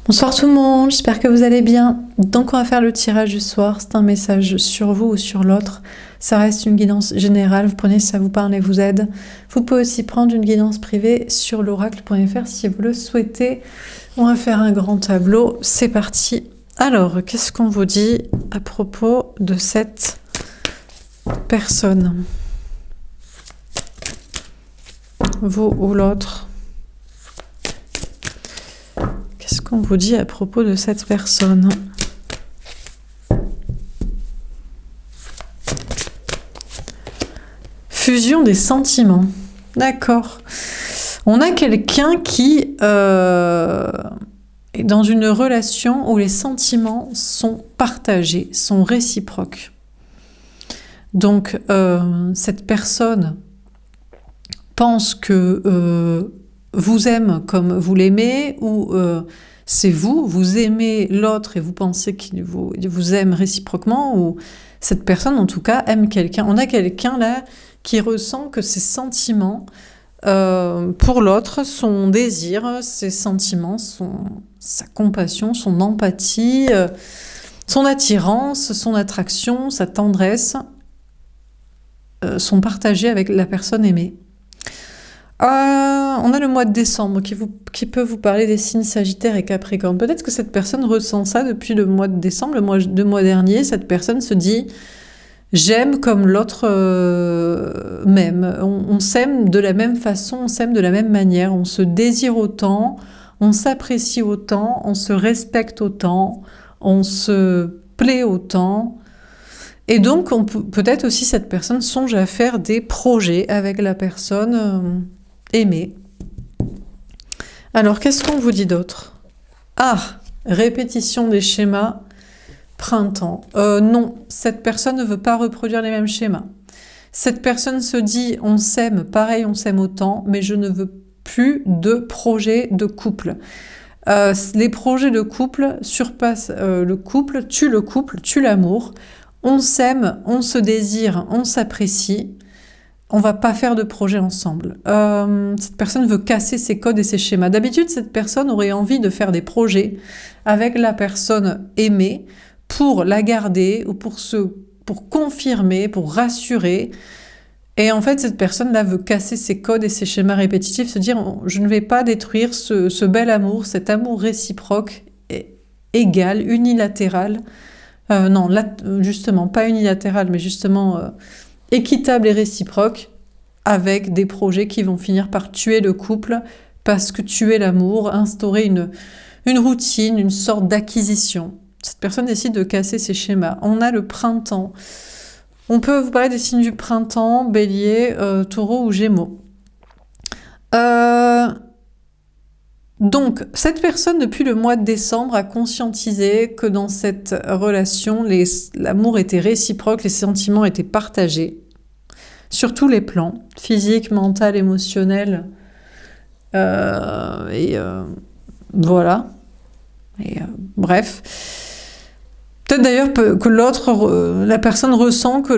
Bonsoir tout le monde, j'espère que vous allez bien. Donc on va faire le tirage du soir, c'est un message sur vous ou sur l'autre. Ça reste une guidance générale, vous prenez si ça vous parle et vous aide. Vous pouvez aussi prendre une guidance privée sur l'oracle.fr si vous le souhaitez. On va faire un grand tableau, c'est parti. Alors, qu'est-ce qu'on vous dit à propos de cette personne? Vous ou l'autre? Qu'est-ce qu'on vous dit à propos de cette personne? Fusion des sentiments. D'accord. On a quelqu'un qui est dans une relation où les sentiments sont partagés, sont réciproques. Donc, cette personne pense que vous aime comme vous l'aimez, ou c'est vous aimez l'autre et vous pensez qu'il vous aime réciproquement, ou cette personne en tout cas aime quelqu'un. On a quelqu'un là qui ressent que ses sentiments pour l'autre, son désir, ses sentiments, sa compassion, son empathie, son attirance, son attraction, sa tendresse sont partagés avec la personne aimée. On a le mois de décembre qui peut vous parler des signes Sagittaire et Capricorne. Peut-être que cette personne ressent ça depuis le mois de décembre, le mois dernier. Cette personne se dit « j'aime comme l'autre m'aime ». On s'aime de la même façon, on s'aime de la même manière, on se désire autant, on s'apprécie autant, on se respecte autant, on se plaît autant. Et donc, peut-être aussi cette personne songe à faire des projets avec la personne aimée. Alors, qu'est-ce qu'on vous dit d'autre? Ah, répétition des schémas, printemps. Non, cette personne ne veut pas reproduire les mêmes schémas. Cette personne se dit, on s'aime, pareil, on s'aime autant, mais je ne veux plus de projets de couple. Les projets de couple surpassent le couple, tuent l'amour. On s'aime, on se désire, on s'apprécie. On va pas faire de projet ensemble. Cette personne veut casser ses codes et ses schémas. D'habitude, cette personne aurait envie de faire des projets avec la personne aimée pour la garder ou pour confirmer, pour rassurer. Et en fait, cette personne-là veut casser ses codes et ses schémas répétitifs, se dire « je ne vais pas détruire ce bel amour, cet amour réciproque, égal, unilatéral ». Non, là, justement, pas unilatéral, mais justement équitable et réciproque, avec des projets qui vont finir par tuer le couple, parce que tuer l'amour, instaurer une routine, une sorte d'acquisition. Cette personne décide de casser ses schémas. On a le printemps. On peut vous parler des signes du printemps, Bélier, Taureau ou Gémeaux. Donc, cette personne, depuis le mois de décembre, a conscientisé que dans cette relation, l'amour était réciproque, les sentiments étaient partagés, sur tous les plans, physique, mental, émotionnel, voilà. Bref. Peut-être d'ailleurs que la personne ressent que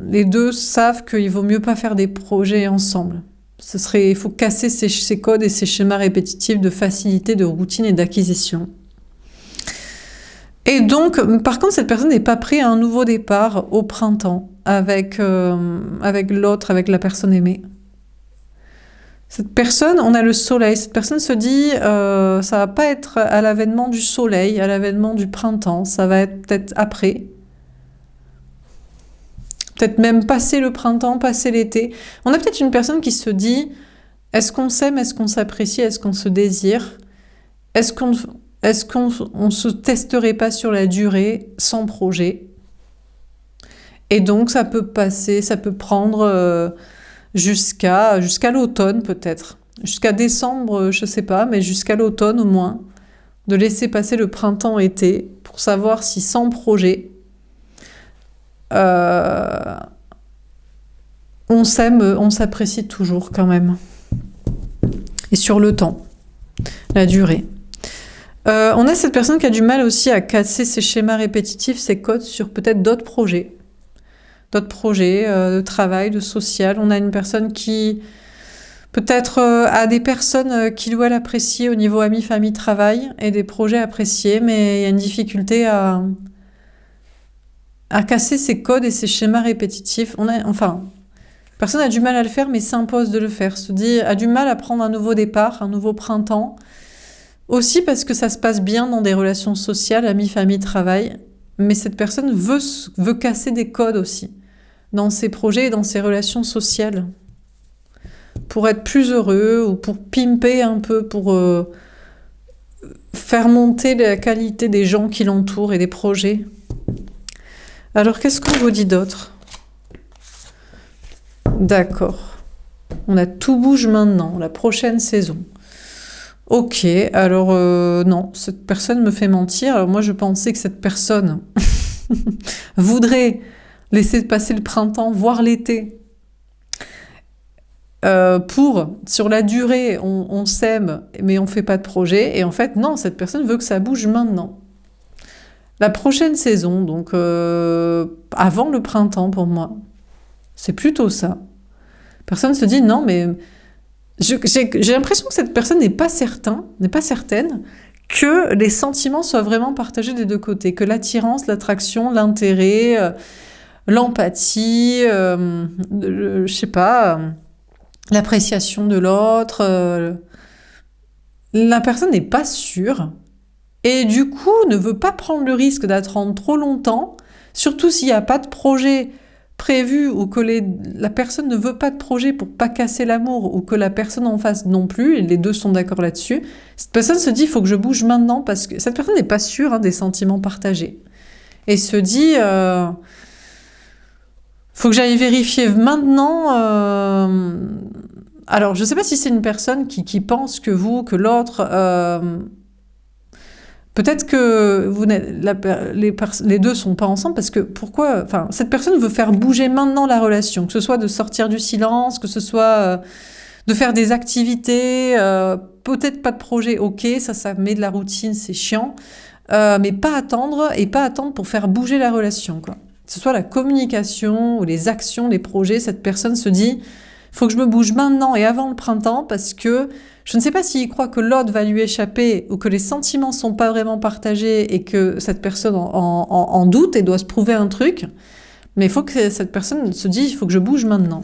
les deux savent qu'il vaut mieux pas faire des projets ensemble. Il faut casser ces codes et ces schémas répétitifs de facilité, de routine et d'acquisition. Et donc, par contre, cette personne n'est pas prête à un nouveau départ au printemps avec l'autre, avec la personne aimée. Cette personne, on a le soleil. Cette personne se dit, ça va pas être à l'avènement du soleil, à l'avènement du printemps. Ça va être peut-être après. Peut-être même passer le printemps, passer l'été. On a peut-être une personne qui se dit, est-ce qu'on s'aime, est-ce qu'on s'apprécie, est-ce qu'on se désire? Est-ce qu'on se testerait pas sur la durée sans projet? Et donc ça peut passer, ça peut prendre jusqu'à l'automne peut-être. Jusqu'à décembre, je sais pas, mais jusqu'à l'automne au moins. De laisser passer le printemps-été pour savoir si sans projet, on s'aime, on s'apprécie toujours quand même. Et sur le temps, la durée. On a cette personne qui a du mal aussi à casser ses schémas répétitifs, ses codes sur peut-être d'autres projets de travail, de social. On a une personne qui Peut-être à des personnes qu'il ou elle apprécie au niveau amis, famille, travail, et des projets appréciés, mais il y a une difficulté à casser ces codes et ces schémas répétitifs. Enfin, personne a du mal à le faire, mais s'impose de le faire. Se dit, a du mal à prendre un nouveau départ, un nouveau printemps. Aussi parce que ça se passe bien dans des relations sociales, amis, famille, travail. Mais cette personne veut casser des codes aussi dans ses projets et dans ses relations sociales. Pour être plus heureux ou pour pimper un peu, pour faire monter la qualité des gens qui l'entourent et des projets. Alors, qu'est-ce qu'on vous dit d'autre? D'accord. On a tout bouge maintenant, la prochaine saison. Ok, alors non, cette personne me fait mentir. Alors moi, je pensais que cette personne voudrait laisser passer le printemps, voire l'été. Sur la durée, on s'aime, mais on fait pas de projet. Et en fait, non, cette personne veut que ça bouge maintenant. La prochaine saison, donc avant le printemps pour moi, c'est plutôt ça. Personne se dit non, mais j'ai l'impression que cette personne n'est pas certaine que les sentiments soient vraiment partagés des deux côtés, que l'attirance, l'attraction, l'intérêt, l'empathie, je sais pas, l'appréciation de l'autre, la personne n'est pas sûre et du coup ne veut pas prendre le risque d'attendre trop longtemps, surtout s'il n'y a pas de projet prévu ou que la personne ne veut pas de projet pour pas casser l'amour ou que la personne en face non plus, et les deux sont d'accord là-dessus. Cette personne se dit il faut que je bouge maintenant parce que cette personne n'est pas sûre des sentiments partagés et se dit faut que j'aille vérifier maintenant. Alors je sais pas si c'est une personne qui pense que l'autre peut-être que les deux sont pas ensemble parce que pourquoi? Enfin, cette personne veut faire bouger maintenant la relation, que ce soit de sortir du silence, que ce soit de faire des activités, peut-être pas de projet. Ok, ça met de la routine, c'est chiant, mais pas attendre pour faire bouger la relation, quoi. Que ce soit la communication ou les actions, les projets, cette personne se dit faut que je me bouge maintenant et avant le printemps parce que je ne sais pas s'il croit que l'autre va lui échapper ou que les sentiments sont pas vraiment partagés et que cette personne en doute et doit se prouver un truc. Mais il faut que cette personne se dise il faut que je bouge maintenant.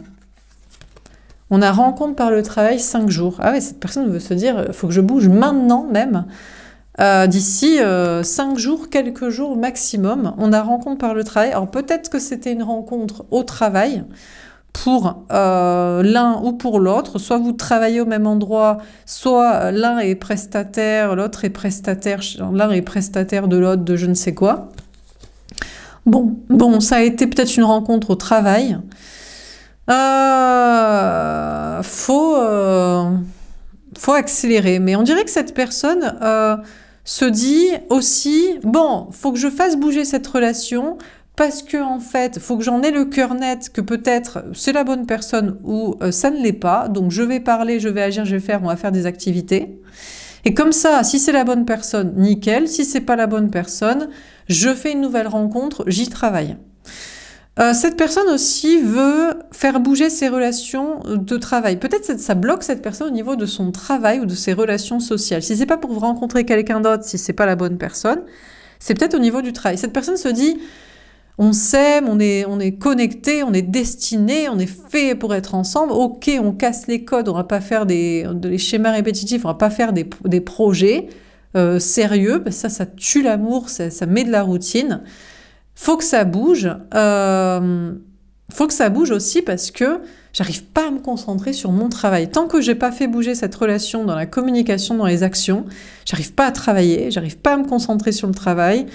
On a rencontre par le travail 5 jours. Ah ouais, cette personne veut se dire il faut que je bouge maintenant même. D'ici 5 jours, quelques jours maximum. On a rencontre par le travail. Alors peut-être que c'était une rencontre au travail pour l'un ou pour l'autre, soit vous travaillez au même endroit, soit l'un est prestataire, l'autre est prestataire, l'un est prestataire de l'autre de je ne sais quoi. Bon, ça a été peut-être une rencontre au travail. Faut accélérer, mais on dirait que cette personne se dit aussi, bon, faut que je fasse bouger cette relation, parce que en fait, faut que j'en ai le cœur net que peut-être c'est la bonne personne ou ça ne l'est pas. Donc je vais parler, je vais agir, on va faire des activités. Et comme ça, si c'est la bonne personne, nickel. Si c'est pas la bonne personne, je fais une nouvelle rencontre, j'y travaille. Cette personne aussi veut faire bouger ses relations de travail. Peut-être que ça bloque cette personne au niveau de son travail ou de ses relations sociales. Si c'est pas pour rencontrer quelqu'un d'autre, si c'est pas la bonne personne, c'est peut-être au niveau du travail. Cette personne se dit on s'aime, on est connectés, on est destinés, on est fait pour être ensemble. Ok, on casse les codes, on va pas faire des schémas répétitifs, on va pas faire des projets sérieux, parce que ça tue l'amour, ça met de la routine. Faut que ça bouge. Faut que ça bouge aussi parce que j'arrive pas à me concentrer sur mon travail. Tant que j'ai pas fait bouger cette relation dans la communication, dans les actions, j'arrive pas à travailler, j'arrive pas à me concentrer sur le travail.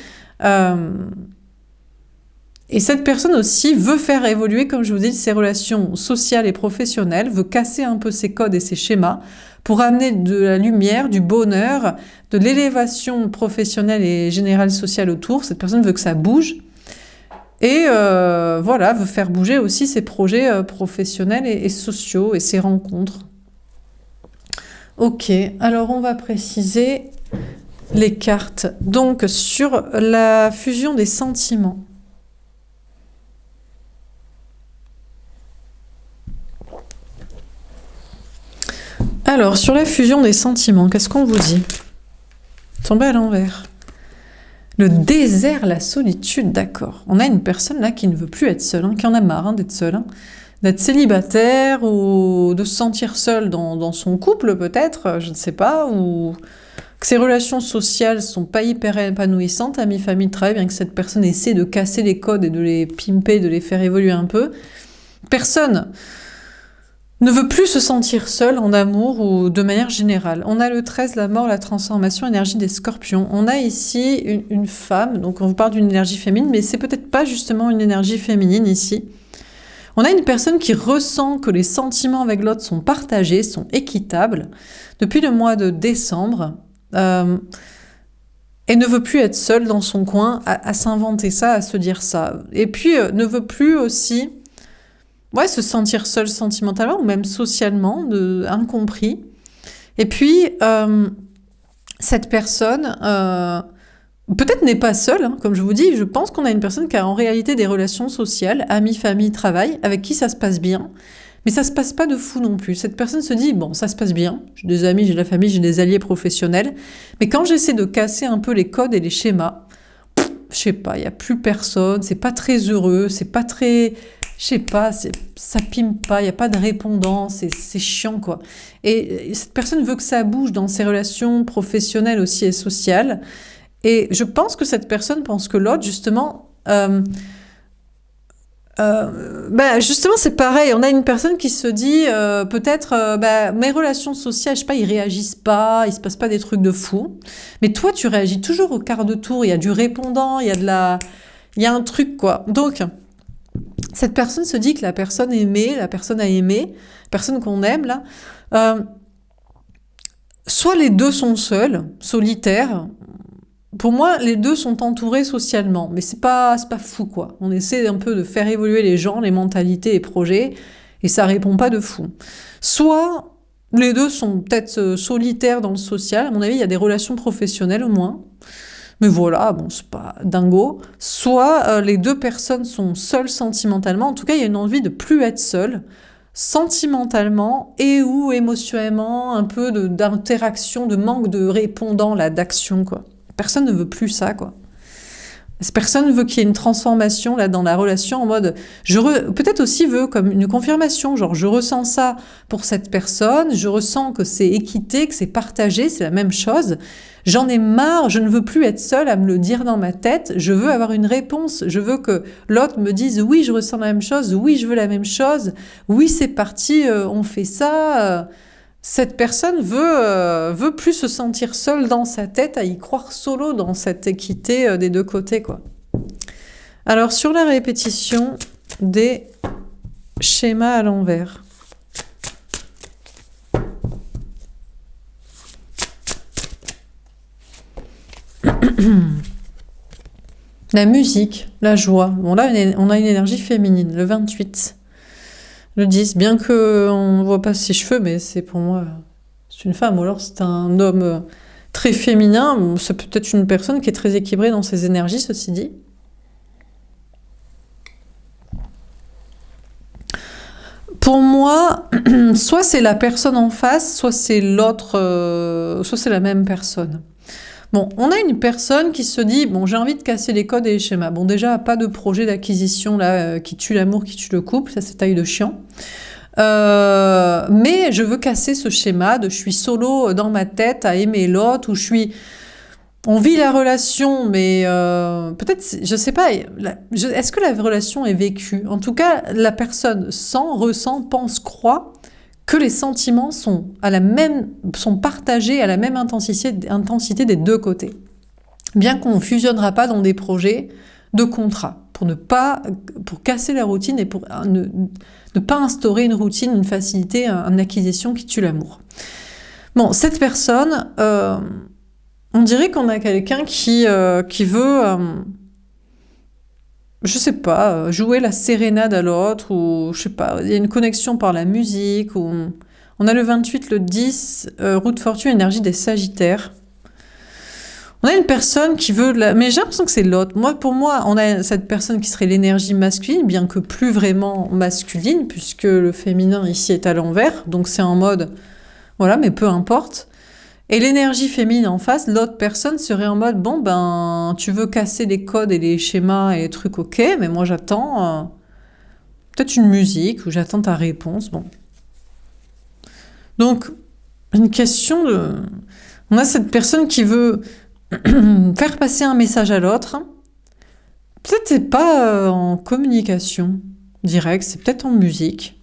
Et cette personne aussi veut faire évoluer, comme je vous dis, ses relations sociales et professionnelles, veut casser un peu ses codes et ses schémas pour amener de la lumière, du bonheur, de l'élévation professionnelle et générale sociale autour. Cette personne veut que ça bouge et veut faire bouger aussi ses projets professionnels et sociaux et ses rencontres. Ok, alors on va préciser les cartes. Donc sur la fusion des sentiments. Alors, sur la fusion des sentiments, qu'est-ce qu'on vous dit? Tombé à l'envers. Le désert, la solitude, d'accord. On a une personne là qui ne veut plus être seule, hein, qui en a marre d'être seule, hein, d'être célibataire ou de se sentir seule dans son couple peut-être, je ne sais pas, ou que ses relations sociales sont pas hyper épanouissantes, amis, famille, travail, bien que cette personne essaie de casser les codes et de les pimper, de les faire évoluer un peu. Personne ne veut plus se sentir seul en amour ou de manière générale. On a le 13, la mort, la transformation, énergie des scorpions. On a ici une femme, donc on vous parle d'une énergie féminine, mais c'est peut-être pas justement une énergie féminine ici. On a une personne qui ressent que les sentiments avec l'autre sont partagés, sont équitables, depuis le mois de décembre, et ne veut plus être seule dans son coin à s'inventer ça, à se dire ça. Et puis ne veut plus aussi... se sentir seul sentimentalement ou même socialement, incompris. Et puis, cette personne, peut-être n'est pas seule, hein, comme je vous dis, je pense qu'on a une personne qui a en réalité des relations sociales, amis, famille, travail, avec qui ça se passe bien, mais ça se passe pas de fou non plus. Cette personne se dit, bon, ça se passe bien, j'ai des amis, j'ai de la famille, j'ai des alliés professionnels, mais quand j'essaie de casser un peu les codes et les schémas, je sais pas, il y a plus personne, c'est pas très heureux, c'est pas très... Je sais pas, ça pime pas, il n'y a pas de répondant, c'est chiant quoi. Et cette personne veut que ça bouge dans ses relations professionnelles aussi et sociales. Et je pense que cette personne pense que l'autre, justement, justement c'est pareil. On a une personne qui se dit peut-être mes relations sociales, je sais pas, ils réagissent pas, il se passe pas des trucs de fou. Mais toi, tu réagis toujours au quart de tour. Il y a du répondant, il y a un truc quoi. Donc cette personne se dit que la personne aimée, la personne à aimer, la personne qu'on aime là, soit les deux sont seuls, solitaires. Pour moi, les deux sont entourés socialement, mais c'est pas fou quoi. On essaie un peu de faire évoluer les gens, les mentalités, les projets, et ça répond pas de fou. Soit les deux sont peut-être solitaires dans le social. À mon avis, il y a des relations professionnelles au moins. Mais voilà, bon, c'est pas dingo. Soit les deux personnes sont seules sentimentalement. En tout cas, il y a une envie de plus être seule, sentimentalement et ou émotionnellement, un peu d'interaction, de manque de répondant, là, d'action, quoi. Personne ne veut plus ça, quoi. Personne veut qu'il y ait une transformation là dans la relation en mode peut-être aussi veut comme une confirmation, genre je ressens ça pour cette personne, je ressens que c'est équité, que c'est partagé, c'est la même chose. J'en ai marre, je ne veux plus être seule à me le dire dans ma tête, je veux avoir une réponse, je veux que l'autre me dise oui, je ressens la même chose, oui, je veux la même chose, oui, c'est parti, on fait ça. Cette personne veut plus se sentir seule dans sa tête, à y croire solo dans cette équité des deux côtés, quoi. Alors, sur la répétition des schémas à l'envers. La musique, la joie. Bon, là, on a une énergie féminine, le 28. Le 10, bien qu'on ne voit pas ses cheveux, mais c'est pour moi, c'est une femme, ou alors c'est un homme très féminin, c'est peut-être une personne qui est très équilibrée dans ses énergies, ceci dit. Pour moi, soit c'est la personne en face, soit c'est l'autre, soit c'est la même personne. Bon, on a une personne qui se dit, bon, j'ai envie de casser les codes et les schémas. Bon, déjà, pas de projet d'acquisition là qui tue l'amour, qui tue le couple, ça c'est taille de chiant. Mais je veux casser ce schéma de je suis solo dans ma tête à aimer l'autre, ou on vit la relation, mais peut-être, je sais pas, est-ce que la relation est vécue? En tout cas, la personne sent, ressent, pense, croit que les sentiments sont partagés à la même intensité des deux côtés. Bien qu'on ne fusionnera pas dans des projets de contrat, pour casser la routine et pour ne pas instaurer une routine, une facilité, une acquisition qui tue l'amour. Bon, cette personne, on dirait qu'on a quelqu'un qui veut, je sais pas, jouer la sérénade à l'autre, ou je sais pas, il y a une connexion par la musique, ou on a le 28, le 10, roue de fortune, énergie des Sagittaires. On a une personne qui veut... Mais j'ai l'impression que c'est l'autre. Pour moi, on a cette personne qui serait l'énergie masculine, bien que plus vraiment masculine, puisque le féminin ici est à l'envers. Donc c'est en mode... Voilà, mais peu importe. Et l'énergie féminine en face, l'autre personne serait en mode, bon, ben, tu veux casser les codes et les schémas et les trucs, ok, mais moi j'attends peut-être une musique ou j'attends ta réponse. Bon. Donc, une question de... On a cette personne qui veut faire passer un message à l'autre. Peut-être c'est pas en communication directe, c'est peut-être en musique.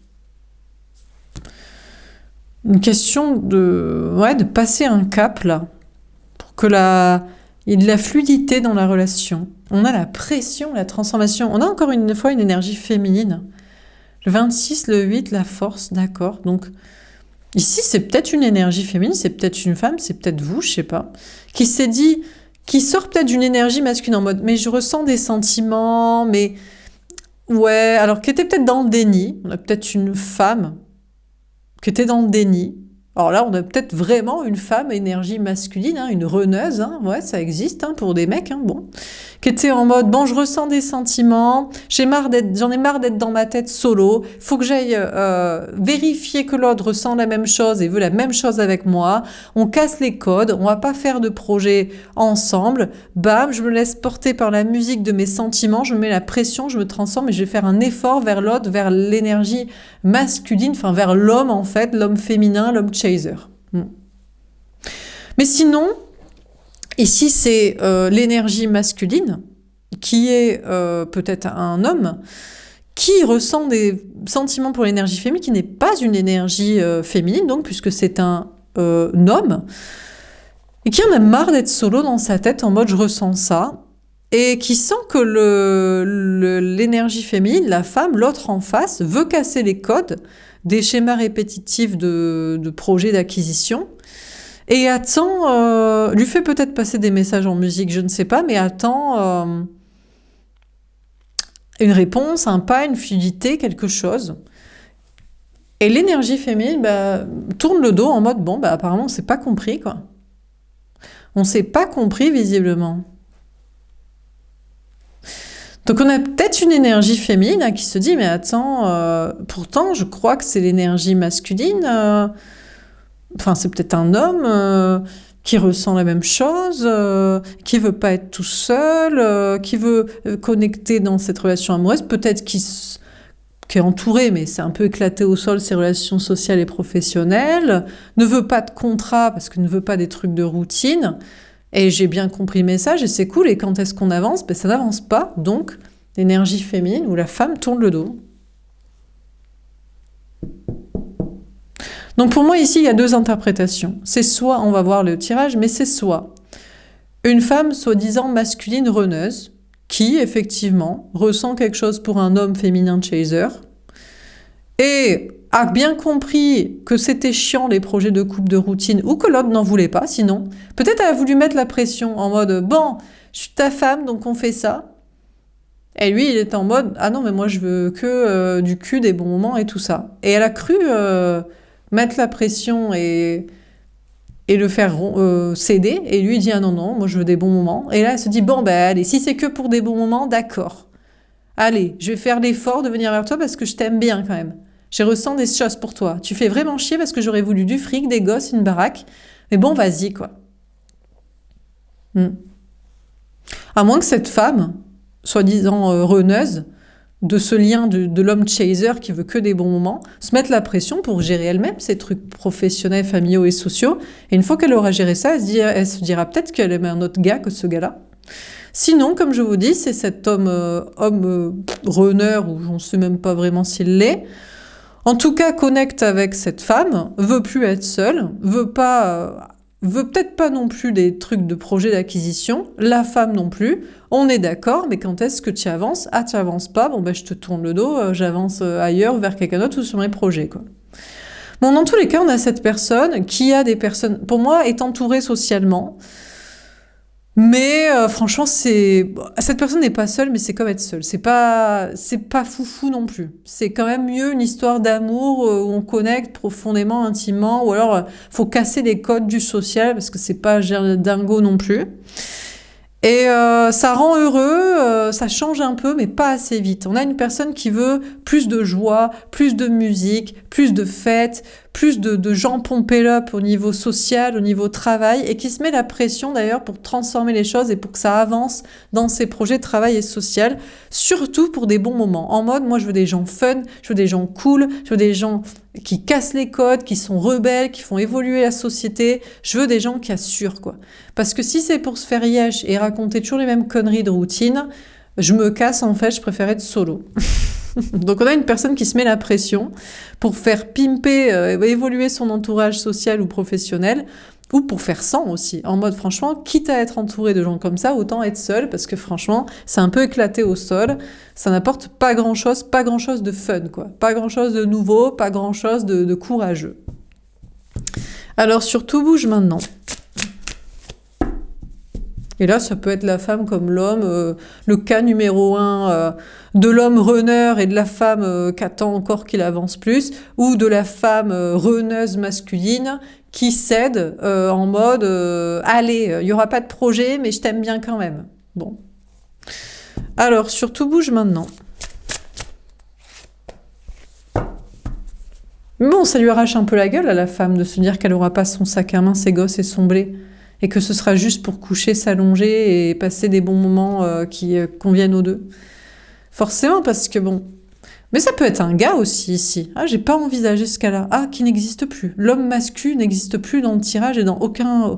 Une question de passer un cap là, pour que il y ait de la fluidité dans la relation. On a la pression, la transformation. On a encore une fois une énergie féminine. Le 26, le 8, la force, d'accord. Donc ici, c'est peut-être une énergie féminine, c'est peut-être une femme, c'est peut-être vous, je sais pas, qui s'est dit, qui sort peut-être d'une énergie masculine en mode, mais je ressens des sentiments, mais ouais, alors qui était peut-être dans le déni. On a peut-être une femme qui était dans le déni. Alors là, on a peut-être vraiment une femme énergie masculine, une runneuse, ouais, ça existe pour des mecs, bon, qui était en mode, bon, je ressens des sentiments, j'en ai marre d'être dans ma tête solo, faut que j'aille vérifier que l'autre ressent la même chose et veut la même chose avec moi, on casse les codes, on va pas faire de projet ensemble, bam, je me laisse porter par la musique de mes sentiments, je mets la pression, je me transforme et je vais faire un effort vers l'autre, vers l'énergie masculine, enfin vers l'homme en fait, l'homme féminin, l'homme chaser. Mais sinon, ici c'est l'énergie masculine qui est peut-être un homme qui ressent des sentiments pour l'énergie féminine, qui n'est pas une énergie féminine, donc puisque c'est un homme, et qui en a marre d'être solo dans sa tête en mode je ressens ça, et qui sent que l'énergie féminine, la femme, l'autre en face, veut casser les codes des schémas répétitifs de projets d'acquisition, et attend, lui fait peut-être passer des messages en musique, je ne sais pas, mais attend une réponse, un pas, une fluidité, quelque chose. Et l'énergie féminine tourne le dos en mode, bon, apparemment, on s'est pas compris, quoi. On s'est pas compris, visiblement. Donc on a peut-être une énergie féminine qui se dit, mais attends, pourtant je crois que c'est l'énergie masculine, enfin c'est peut-être un homme qui ressent la même chose, qui veut pas être tout seul, qui veut connecter dans cette relation amoureuse, peut-être qui est entouré, mais c'est un peu éclaté au sol, ses relations sociales et professionnelles, ne veut pas de contrat parce qu'il ne veut pas des trucs de routine. Et j'ai bien compris le message et c'est cool. Et quand est-ce qu'on avance? Ça n'avance pas. Donc, l'énergie féminine où la femme tourne le dos. Donc pour moi, ici, il y a deux interprétations. C'est soit, on va voir le tirage, mais c'est soit une femme soi-disant masculine runneuse qui, effectivement, ressent quelque chose pour un homme féminin chaser et a bien compris que c'était chiant les projets de couple de routine ou que l'autre n'en voulait pas, sinon. Peut-être elle a voulu mettre la pression en mode « Bon, je suis ta femme, donc on fait ça ». Et lui, il était en mode « Ah non, mais moi je veux que du cul, des bons moments et tout ça ». Et elle a cru mettre la pression et le faire céder. Et lui, il dit « Ah non, non, moi je veux des bons moments ». Et là, elle se dit « Bon, allez, si c'est que pour des bons moments, d'accord. Allez, je vais faire l'effort de venir vers toi parce que je t'aime bien quand même. Je ressens des choses pour toi. Tu fais vraiment chier parce que j'aurais voulu du fric, des gosses, une baraque. Mais bon, vas-y, quoi. À moins que cette femme, soi-disant runneuse, de ce lien de l'homme chaser qui veut que des bons moments, se mette la pression pour gérer elle-même ses trucs professionnels, familiaux et sociaux. Et une fois qu'elle aura géré ça, elle se dira peut-être qu'elle aime un autre gars que ce gars-là. Sinon, comme je vous dis, c'est cet homme runner, ou on ne sait même pas vraiment s'il l'est, en tout cas connecte avec cette femme, veut plus être seul, veut peut-être pas non plus des trucs de projet d'acquisition, la femme non plus, on est d'accord, mais quand est-ce que tu avances? Ah, tu avances pas, bon je te tourne le dos, j'avance ailleurs, vers quelqu'un d'autre ou sur mes projets, quoi. Bon, dans tous les cas, on a cette personne qui a des personnes, pour moi, est entourée socialement. Mais franchement, cette personne n'est pas seule, mais c'est comme être seule. C'est pas foufou non plus. C'est quand même mieux une histoire d'amour où on connecte profondément, intimement, ou alors faut casser les codes du social parce que c'est pas dingo non plus. Et ça rend heureux, ça change un peu, mais pas assez vite. On a une personne qui veut plus de joie, plus de musique, plus de fêtes, plus de gens pompés up au niveau social, au niveau travail, et qui se met la pression d'ailleurs pour transformer les choses et pour que ça avance dans ses projets de travail et social, surtout pour des bons moments. En mode, moi je veux des gens fun, je veux des gens cool, je veux des gens qui cassent les codes, qui sont rebelles, qui font évoluer la société. Je veux des gens qui assurent, quoi. Parce que si c'est pour se faire yesh et raconter toujours les mêmes conneries de routine, je me casse en fait, je préfère être solo. Donc on a une personne qui se met la pression pour faire pimper, évoluer son entourage social ou professionnel, ou pour faire sans aussi, en mode franchement, quitte à être entouré de gens comme ça, autant être seul, parce que franchement, c'est un peu éclaté au sol, ça n'apporte pas grand-chose de fun, quoi. Pas grand-chose de nouveau, pas grand-chose de courageux. Alors surtout bouge maintenant. Et là, ça peut être la femme comme l'homme, le cas numéro 1 de l'homme runner et de la femme qui attend encore qu'il avance plus, ou de la femme runneuse masculine qui cède en mode allez, il n'y aura pas de projet, mais je t'aime bien quand même. Bon. Alors, surtout bouge maintenant. Bon, ça lui arrache un peu la gueule à la femme de se dire qu'elle n'aura pas son sac à main, ses gosses et son blé. Et que ce sera juste pour coucher, s'allonger et passer des bons moments qui conviennent aux deux. Forcément, parce que bon... Mais ça peut être un gars aussi, ici. Ah, j'ai pas envisagé ce cas-là. Ah, qui n'existe plus. L'homme masculin n'existe plus dans le tirage et dans aucun...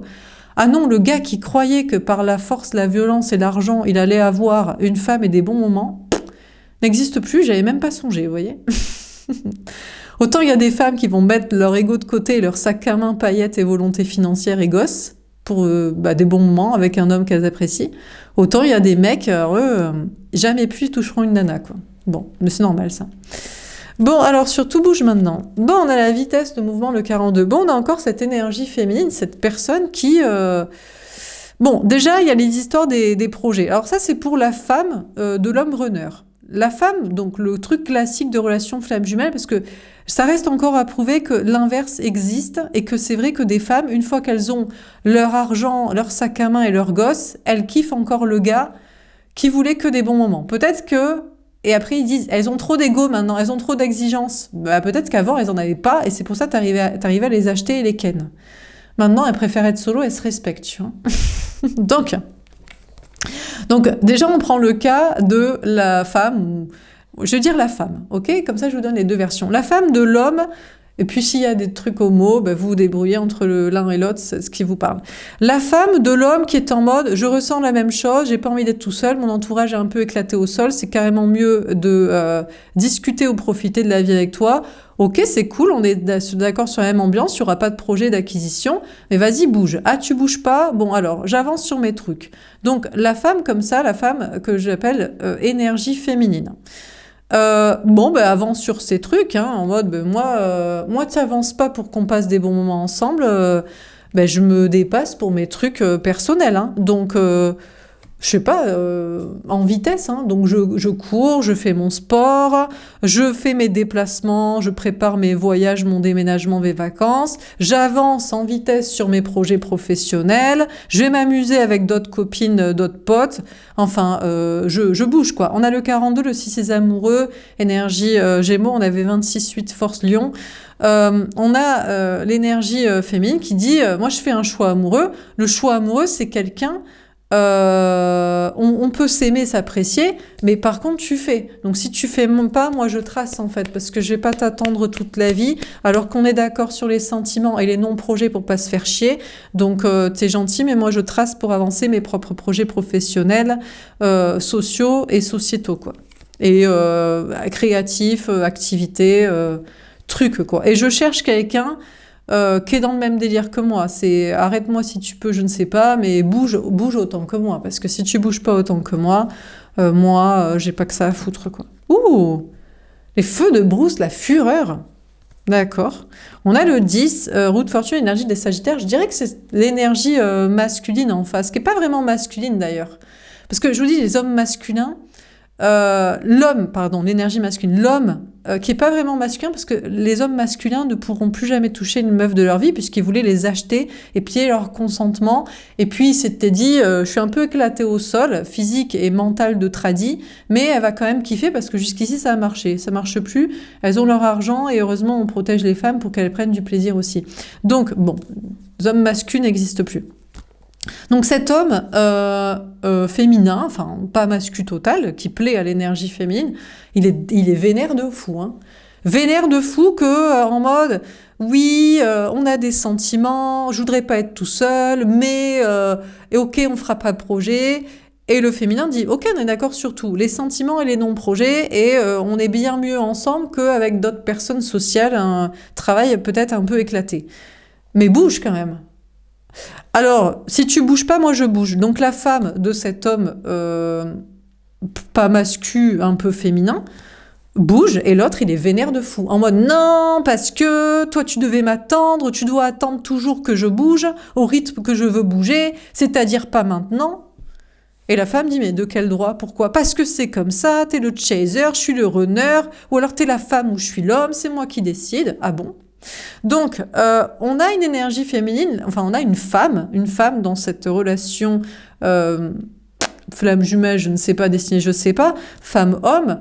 Ah non, le gars qui croyait que par la force, la violence et l'argent, il allait avoir une femme et des bons moments, n'existe plus, j'avais même pas songé, vous voyez. Autant il y a des femmes qui vont mettre leur ego de côté et leur sac à main, paillettes et volonté financière et gosses, pour des bons moments avec un homme qu'elles apprécient. Autant il y a des mecs, eux, jamais plus ils toucheront une nana, quoi. Bon, mais c'est normal, ça. Bon, alors, surtout bouge maintenant. Bon, on a la vitesse de mouvement, le 42. Bon, on a encore cette énergie féminine, cette personne qui... Bon, déjà, il y a les histoires des projets. Alors ça, c'est pour la femme de l'homme runner. La femme, donc le truc classique de relation flamme jumelle, parce que ça reste encore à prouver que l'inverse existe et que c'est vrai que des femmes, une fois qu'elles ont leur argent, leur sac à main et leur gosse, elles kiffent encore le gars qui voulait que des bons moments. Peut-être que... Et après, ils disent, elles ont trop d'ego maintenant, elles ont trop d'exigences. Bah, peut-être qu'avant, elles en avaient pas et c'est pour ça que t'arrivais à les acheter et les ken. Maintenant, elles préfèrent être solo, elles se respectent, tu vois. Donc, déjà, on prend le cas de la femme, je veux dire la femme, ok? Comme ça, je vous donne les deux versions. La femme de l'homme, et puis s'il y a des trucs homo, ben, vous vous débrouillez entre l'un et l'autre, c'est ce qui vous parle. La femme de l'homme qui est en mode, je ressens la même chose, j'ai pas envie d'être tout seul, mon entourage est un peu éclaté au sol, c'est carrément mieux de discuter ou profiter de la vie avec toi. Ok, c'est cool, on est d'accord sur la même ambiance, il n'y aura pas de projet d'acquisition, mais vas-y, bouge. Ah, tu bouges pas? Bon, alors, j'avance sur mes trucs. Donc, la femme comme ça, la femme que j'appelle énergie féminine. Bon, ben avance sur ces trucs, hein, en mode, ben, moi tu avances pas pour qu'on passe des bons moments ensemble, ben, je me dépasse pour mes trucs personnels. Hein. Donc, je sais pas, en vitesse, hein. Donc je cours, je fais mon sport, je fais mes déplacements, je prépare mes voyages, mon déménagement, mes vacances, j'avance en vitesse sur mes projets professionnels, je vais m'amuser avec d'autres copines, d'autres potes, enfin, je bouge, quoi. On a le 42, le 6 c'est amoureux, énergie Gémeaux, on avait 26-8 force Lion. On a l'énergie féminine qui dit moi je fais un choix amoureux. Le choix amoureux, c'est quelqu'un... on peut s'aimer, s'apprécier, mais par contre tu fais. Donc si tu fais pas, moi je trace en fait, parce que je vais pas t'attendre toute la vie, alors qu'on est d'accord sur les sentiments et les non-projets pour pas se faire chier. Donc t'es gentil, mais moi je trace pour avancer mes propres projets professionnels, sociaux et sociétaux, quoi. Et créatifs, activités, trucs, quoi. Et je cherche quelqu'un qui est dans le même délire que moi. C'est arrête-moi si tu peux, je ne sais pas, mais bouge autant que moi. Parce que si tu bouges pas autant que moi, j'ai pas que ça à foutre, quoi. Ouh, les feux de brousse, la fureur. D'accord. On a le 10, roue de fortune, énergie des Sagittaires. Je dirais que c'est l'énergie masculine en face, qui est pas vraiment masculine d'ailleurs. Parce que je vous dis, les hommes masculins, l'homme, pardon, l'énergie masculine, l'homme qui est pas vraiment masculin, parce que les hommes masculins ne pourront plus jamais toucher une meuf de leur vie, puisqu'ils voulaient les acheter et piller leur consentement, et puis il s'était dit, je suis un peu éclaté au sol, physique et mental de tradi, mais elle va quand même kiffer, parce que jusqu'ici ça a marché, ça marche plus, elles ont leur argent, et heureusement on protège les femmes pour qu'elles prennent du plaisir aussi. Donc bon, les hommes masculins n'existent plus. Donc cet homme féminin, enfin pas masculin total, qui plaît à l'énergie féminine, il est vénère de fou. Hein. Vénère de fou que en mode, oui, on a des sentiments, je voudrais pas être tout seul, mais et ok, on fera pas de projet. Et le féminin dit, ok, on est d'accord sur tout, les sentiments et les non-projets, et on est bien mieux ensemble qu'avec d'autres personnes sociales, un travail peut-être un peu éclaté. Mais bouge quand même. Alors, si tu bouges pas, moi je bouge. Donc la femme de cet homme, pas masculin, un peu féminin, bouge, et l'autre il est vénère de fou. En mode non, parce que toi tu devais m'attendre, tu dois attendre toujours que je bouge, au rythme que je veux bouger, c'est-à-dire pas maintenant. Et la femme dit, mais de quel droit? Pourquoi? Parce que c'est comme ça, t'es le chaser, je suis le runner, ou alors t'es la femme ou je suis l'homme, c'est moi qui décide. Ah bon? Donc, on a une énergie féminine, enfin, on a une femme dans cette relation flamme jumelle, je ne sais pas, destinée, je ne sais pas, femme-homme,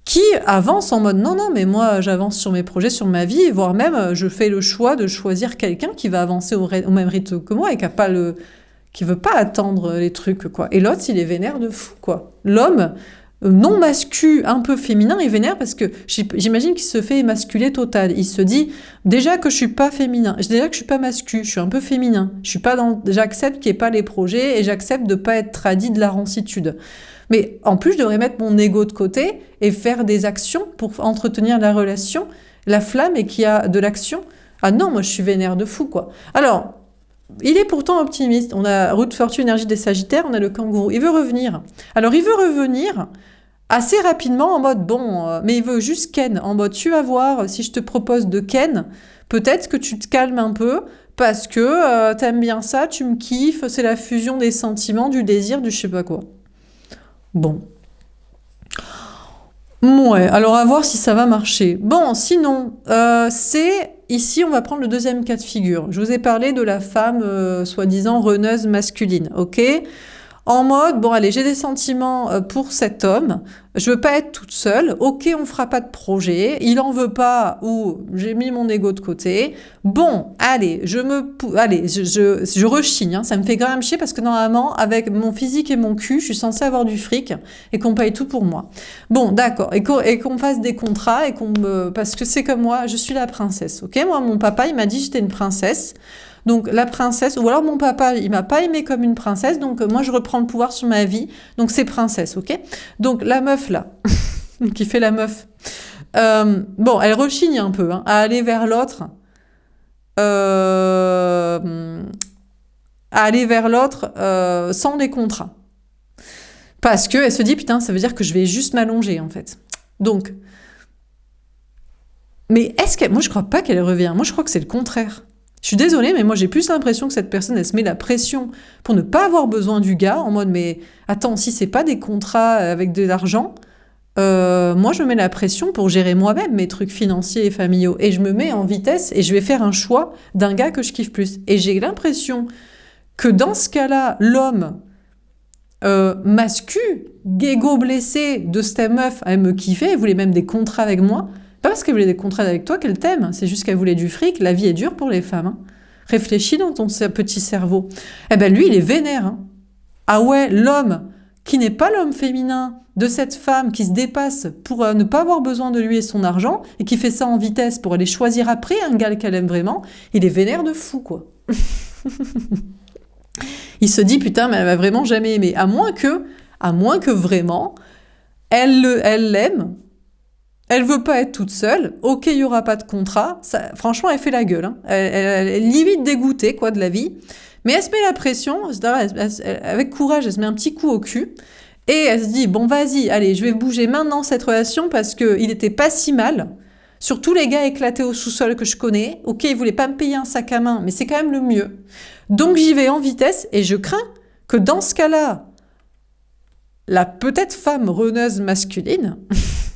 qui avance en mode non, mais moi, j'avance sur mes projets, sur ma vie, voire même, je fais le choix de choisir quelqu'un qui va avancer au même rythme que moi et qui veut pas attendre les trucs, quoi. Et l'autre, il est vénère de fou, quoi. L'homme non masculin, un peu féminin, il vénère parce que j'imagine qu'il se fait émasculer total. Il se dit déjà que je suis pas féminin, déjà que je suis pas masculin, je suis un peu féminin. Je suis pas j'accepte qu'il n'y ait pas les projets et j'accepte de pas être tradie de la rancitude. Mais en plus, je devrais mettre mon ego de côté et faire des actions pour entretenir la relation, la flamme, et qu'il y a de l'action. Ah non, moi je suis vénère de fou, quoi. Alors, il est pourtant optimiste. On a route fortune, énergie des Sagittaires, on a le kangourou. Il veut revenir. Alors, il veut revenir assez rapidement en mode, bon, mais il veut juste ken. En mode, tu vas voir, si je te propose de ken, peut-être que tu te calmes un peu parce que t'aimes bien ça, tu me kiffes, c'est la fusion des sentiments, du désir, du je sais pas quoi. Bon. Ouais, alors à voir si ça va marcher. Bon, sinon, ici, on va prendre le deuxième cas de figure. Je vous ai parlé de la femme soi-disant runneuse masculine, ok? En mode, bon allez, j'ai des sentiments pour cet homme, je veux pas être toute seule, ok, on fera pas de projet, il en veut pas, ou j'ai mis mon ego de côté, bon, allez, je rechigne, hein, ça me fait quand même chier parce que normalement, avec mon physique et mon cul, je suis censée avoir du fric et qu'on paye tout pour moi. Bon, d'accord, et qu'on fasse des contrats, parce que c'est comme moi, je suis la princesse, ok? Moi, mon papa, il m'a dit j'étais une princesse. Donc la princesse, ou alors mon papa, il m'a pas aimé comme une princesse, donc moi je reprends le pouvoir sur ma vie, donc c'est princesse, ok? Donc la meuf là, qui fait la meuf, bon, elle rechigne un peu, hein, à aller vers l'autre, sans les contrats. Parce qu'elle se dit, putain, ça veut dire que je vais juste m'allonger, en fait. Donc, mais moi je crois pas qu'elle revient, moi je crois que c'est le contraire. Je suis désolée, mais moi j'ai plus l'impression que cette personne, elle se met la pression pour ne pas avoir besoin du gars, en mode, mais attends, si c'est pas des contrats avec de l'argent, moi je me mets la pression pour gérer moi-même mes trucs financiers et familiaux. Et je me mets en vitesse et je vais faire un choix d'un gars que je kiffe plus. Et j'ai l'impression que dans ce cas-là, l'homme masculin, ego blessé de cette meuf, elle me kiffait, elle voulait même des contrats avec moi. Pas parce qu'elle voulait des contrats avec toi qu'elle t'aime, c'est juste qu'elle voulait du fric. La vie est dure pour les femmes. Hein. Réfléchis dans ton petit cerveau. Eh ben lui, il est vénère. Hein. Ah ouais, l'homme qui n'est pas l'homme féminin de cette femme qui se dépasse pour ne pas avoir besoin de lui et son argent et qui fait ça en vitesse pour aller choisir après un gars qu'elle aime vraiment, il est vénère de fou, quoi. Il se dit, putain, mais elle m'a vraiment jamais aimé. À moins que vraiment, elle l'aime. Elle veut pas être toute seule. Ok, il y aura pas de contrat. Ça, franchement, elle fait la gueule. Hein. Elle est limite dégoûtée, quoi, de la vie. Mais elle se met la pression. Avec courage, elle se met un petit coup au cul. Et elle se dit, bon, vas-y, allez, je vais bouger maintenant cette relation parce qu'il était pas si mal. Sur tous les gars éclatés au sous-sol que je connais. Ok, il voulait pas me payer un sac à main, mais c'est quand même le mieux. Donc j'y vais en vitesse et je crains que dans ce cas-là, la peut-être femme reneuse masculine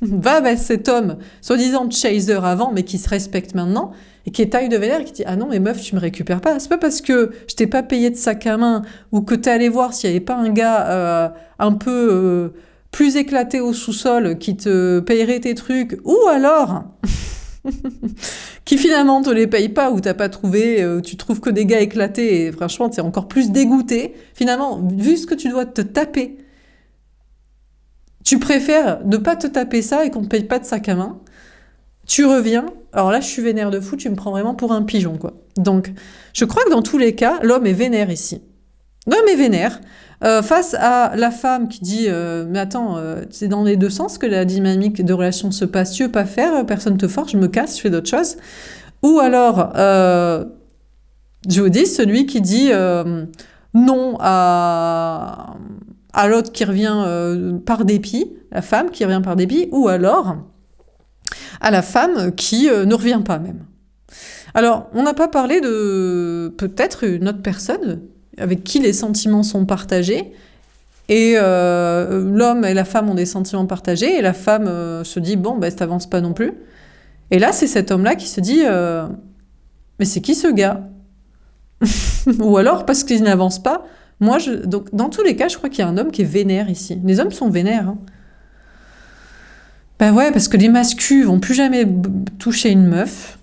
va avec cet homme, soi-disant chaser avant, mais qui se respecte maintenant, et qui est taille de vénère, et qui dit « Ah non, mais meuf, tu me récupères pas. C'est pas parce que je t'ai pas payé de sac à main, ou que t'es allé voir s'il y avait pas un gars un peu plus éclaté au sous-sol qui te payerait tes trucs, ou alors... » qui finalement te les paye pas, ou t'as pas trouvé, tu trouves que des gars éclatés, et franchement t'es encore plus dégoûté. Finalement, vu ce que tu dois te taper, tu préfères ne pas te taper ça et qu'on te paye pas de sac à main. Tu reviens, alors là je suis vénère de fou, tu me prends vraiment pour un pigeon, quoi. Donc, je crois que dans tous les cas, l'homme est vénère ici. L'homme est vénère. Face à la femme qui dit mais attends, c'est dans les deux sens que la dynamique de relation se passe, tu veux pas faire, personne te force, je me casse, je fais d'autres choses. Ou alors, je vous dis, celui qui dit non à l'autre qui revient par dépit, la femme qui revient par dépit, ou alors à la femme qui ne revient pas même. Alors, on n'a pas parlé de peut-être une autre personne avec qui les sentiments sont partagés, et l'homme et la femme ont des sentiments partagés, et la femme se dit « bon, ben, t'avances pas non plus ». Et là, c'est cet homme-là qui se dit « mais c'est qui ce gars ?» Ou alors, parce qu'il n'avance pas, donc dans tous les cas, je crois qu'il y a un homme qui est vénère ici. Les hommes sont vénères, hein. Ben ouais, parce que les masculins vont plus jamais toucher une meuf.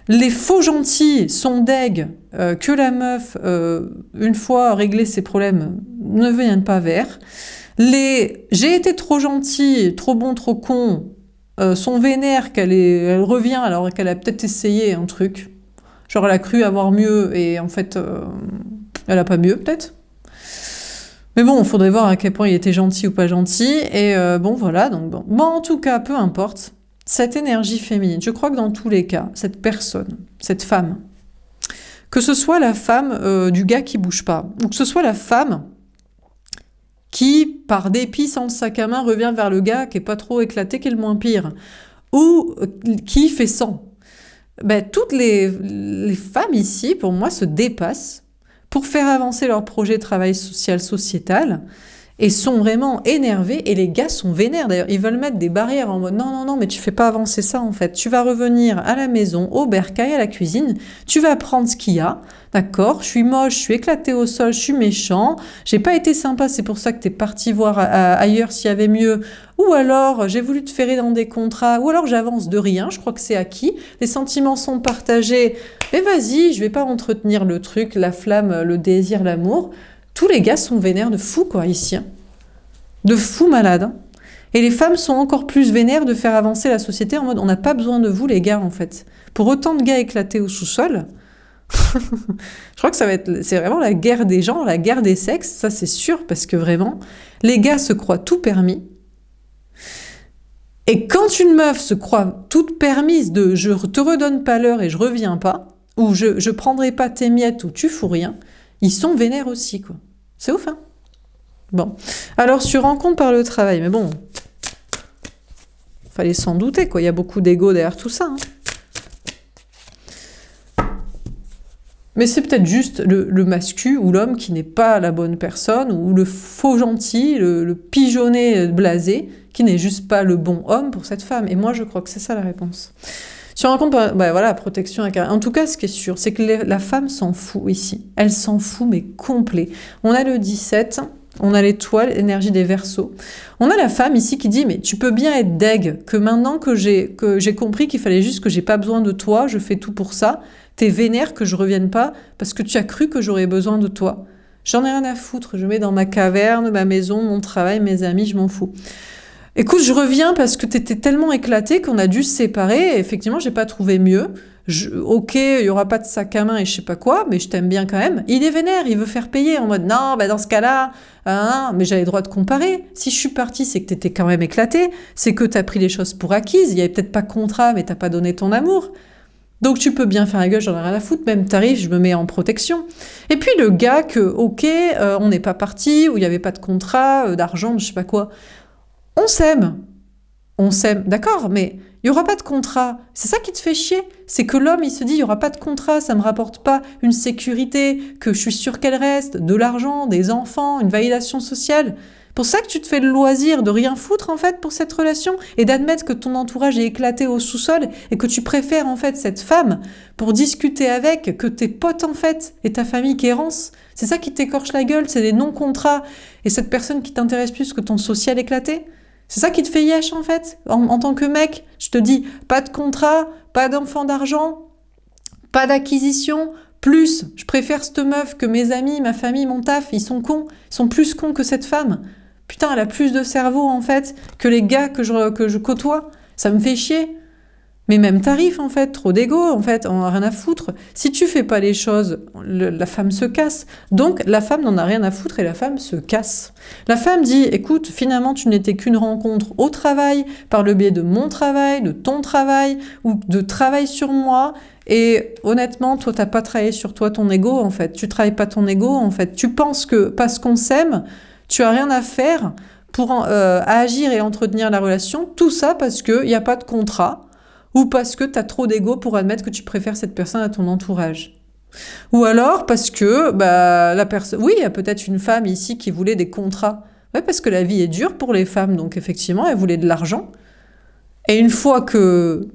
Les faux gentils sont deg que la meuf, une fois réglé ses problèmes, ne vienne pas vers. Les j'ai été trop gentil, trop bon, trop con sont vénères elle revient alors qu'elle a peut-être essayé un truc. Genre elle a cru avoir mieux et en fait elle a pas mieux peut-être. Mais bon, il faudrait voir à quel point il était gentil ou pas gentil. Et bon voilà, donc bon. Bon, en tout cas, peu importe. Cette énergie féminine, je crois que dans tous les cas, cette personne, cette femme, que ce soit la femme du gars qui bouge pas, ou que ce soit la femme qui, par dépit sans le sac à main, revient vers le gars qui est pas trop éclaté, qui est le moins pire, ou qui fait sans. Ben, toutes les femmes ici, pour moi, se dépassent pour faire avancer leur projet de travail social, sociétal, et sont vraiment énervés, et les gars sont vénères d'ailleurs, ils veulent mettre des barrières en mode non, mais tu fais pas avancer ça en fait, tu vas revenir à la maison, au bercail, à la cuisine, tu vas prendre ce qu'il y a, d'accord, je suis moche, je suis éclaté au sol, je suis méchant, j'ai pas été sympa, c'est pour ça que t'es parti voir ailleurs s'il y avait mieux, ou alors j'ai voulu te ferrer dans des contrats, ou alors j'avance de rien, je crois que c'est acquis, les sentiments sont partagés, mais vas-y, je vais pas entretenir le truc, la flamme, le désir, l'amour. Tous les gars sont vénères de fous, quoi, ici. Hein. De fous malades. Hein. Et les femmes sont encore plus vénères de faire avancer la société en mode on n'a pas besoin de vous, les gars, en fait. Pour autant de gars éclatés au sous-sol, je crois que c'est vraiment la guerre des gens, la guerre des sexes, ça c'est sûr, parce que vraiment, les gars se croient tout permis. Et quand une meuf se croit toute permise de je te redonne pas l'heure et je reviens pas, ou je prendrai pas tes miettes ou tu fous rien, ils sont vénères aussi, quoi. C'est ouf, hein? Bon. Alors, sur rencontre par le travail, mais bon, fallait s'en douter, quoi. Il y a beaucoup d'ego derrière tout ça, hein. Mais c'est peut-être juste le mascu ou l'homme qui n'est pas la bonne personne, ou le faux gentil, le pigeonnet blasé, qui n'est juste pas le bon homme pour cette femme. Et moi, je crois que c'est ça la réponse. Si on rencontre, bah voilà, protection. En tout cas, ce qui est sûr, c'est que la femme s'en fout ici. Elle s'en fout, mais complet. On a le 17, on a l'étoile, énergie des Verseaux. On a la femme ici qui dit, mais tu peux bien être deg, que maintenant que j'ai compris qu'il fallait juste que j'ai pas besoin de toi, je fais tout pour ça, t'es vénère que je revienne pas, parce que tu as cru que j'aurais besoin de toi. J'en ai rien à foutre, je mets dans ma caverne, ma maison, mon travail, mes amis, je m'en fous. Écoute, je reviens parce que t'étais tellement éclaté qu'on a dû se séparer. Et effectivement, j'ai pas trouvé mieux. Ok, il y aura pas de sac à main et je sais pas quoi, mais je t'aime bien quand même. Il est vénère, il veut faire payer en mode non, bah dans ce cas-là, mais j'avais le droit de comparer. Si je suis partie, c'est que t'étais quand même éclaté, c'est que t'as pris les choses pour acquises. Il y avait peut-être pas contrat, mais t'as pas donné ton amour. Donc tu peux bien faire la gueule, j'en ai rien à foutre, même t'arrives, je me mets en protection. Et puis le gars que, ok, on n'est pas parti, où il y avait pas de contrat, d'argent, je sais pas quoi. On s'aime, d'accord, mais il n'y aura pas de contrat. C'est ça qui te fait chier, c'est que l'homme, il se dit, il n'y aura pas de contrat, ça ne me rapporte pas une sécurité, que je suis sûre qu'elle reste, de l'argent, des enfants, une validation sociale. Pour ça que tu te fais le loisir de rien foutre, en fait, pour cette relation, et d'admettre que ton entourage est éclaté au sous-sol, et que tu préfères, en fait, cette femme pour discuter avec, que tes potes, en fait, et ta famille qui érance. C'est ça qui t'écorche la gueule, c'est des non-contrats, et cette personne qui t'intéresse plus que ton social éclaté. C'est ça qui te fait yesh, en fait. En tant que mec, je te dis, pas de contrat, pas d'enfant d'argent, pas d'acquisition, plus, je préfère cette meuf que mes amis, ma famille, mon taf, ils sont cons. Ils sont plus cons que cette femme. Putain, elle a plus de cerveau, en fait, que les gars que je côtoie. Ça me fait chier. Mais même tarif, en fait, trop d'ego, en fait, on n'a rien à foutre. Si tu fais pas les choses, la femme se casse. Donc, la femme n'en a rien à foutre et la femme se casse. La femme dit, écoute, finalement, tu n'étais qu'une rencontre au travail, par le biais de mon travail, de ton travail, ou de travail sur moi. Et honnêtement, toi, t'as pas travaillé sur toi, ton ego, en fait. Tu travailles pas ton ego, en fait. Tu penses que, parce qu'on s'aime, tu as rien à faire pour agir et entretenir la relation. Tout ça parce qu'il n'y a pas de contrat. Ou parce que tu as trop d'ego pour admettre que tu préfères cette personne à ton entourage. Ou alors parce que la personne... Oui, il y a peut-être une femme ici qui voulait des contrats. Ouais, parce que la vie est dure pour les femmes, donc effectivement, elle voulait de l'argent. Et une fois que...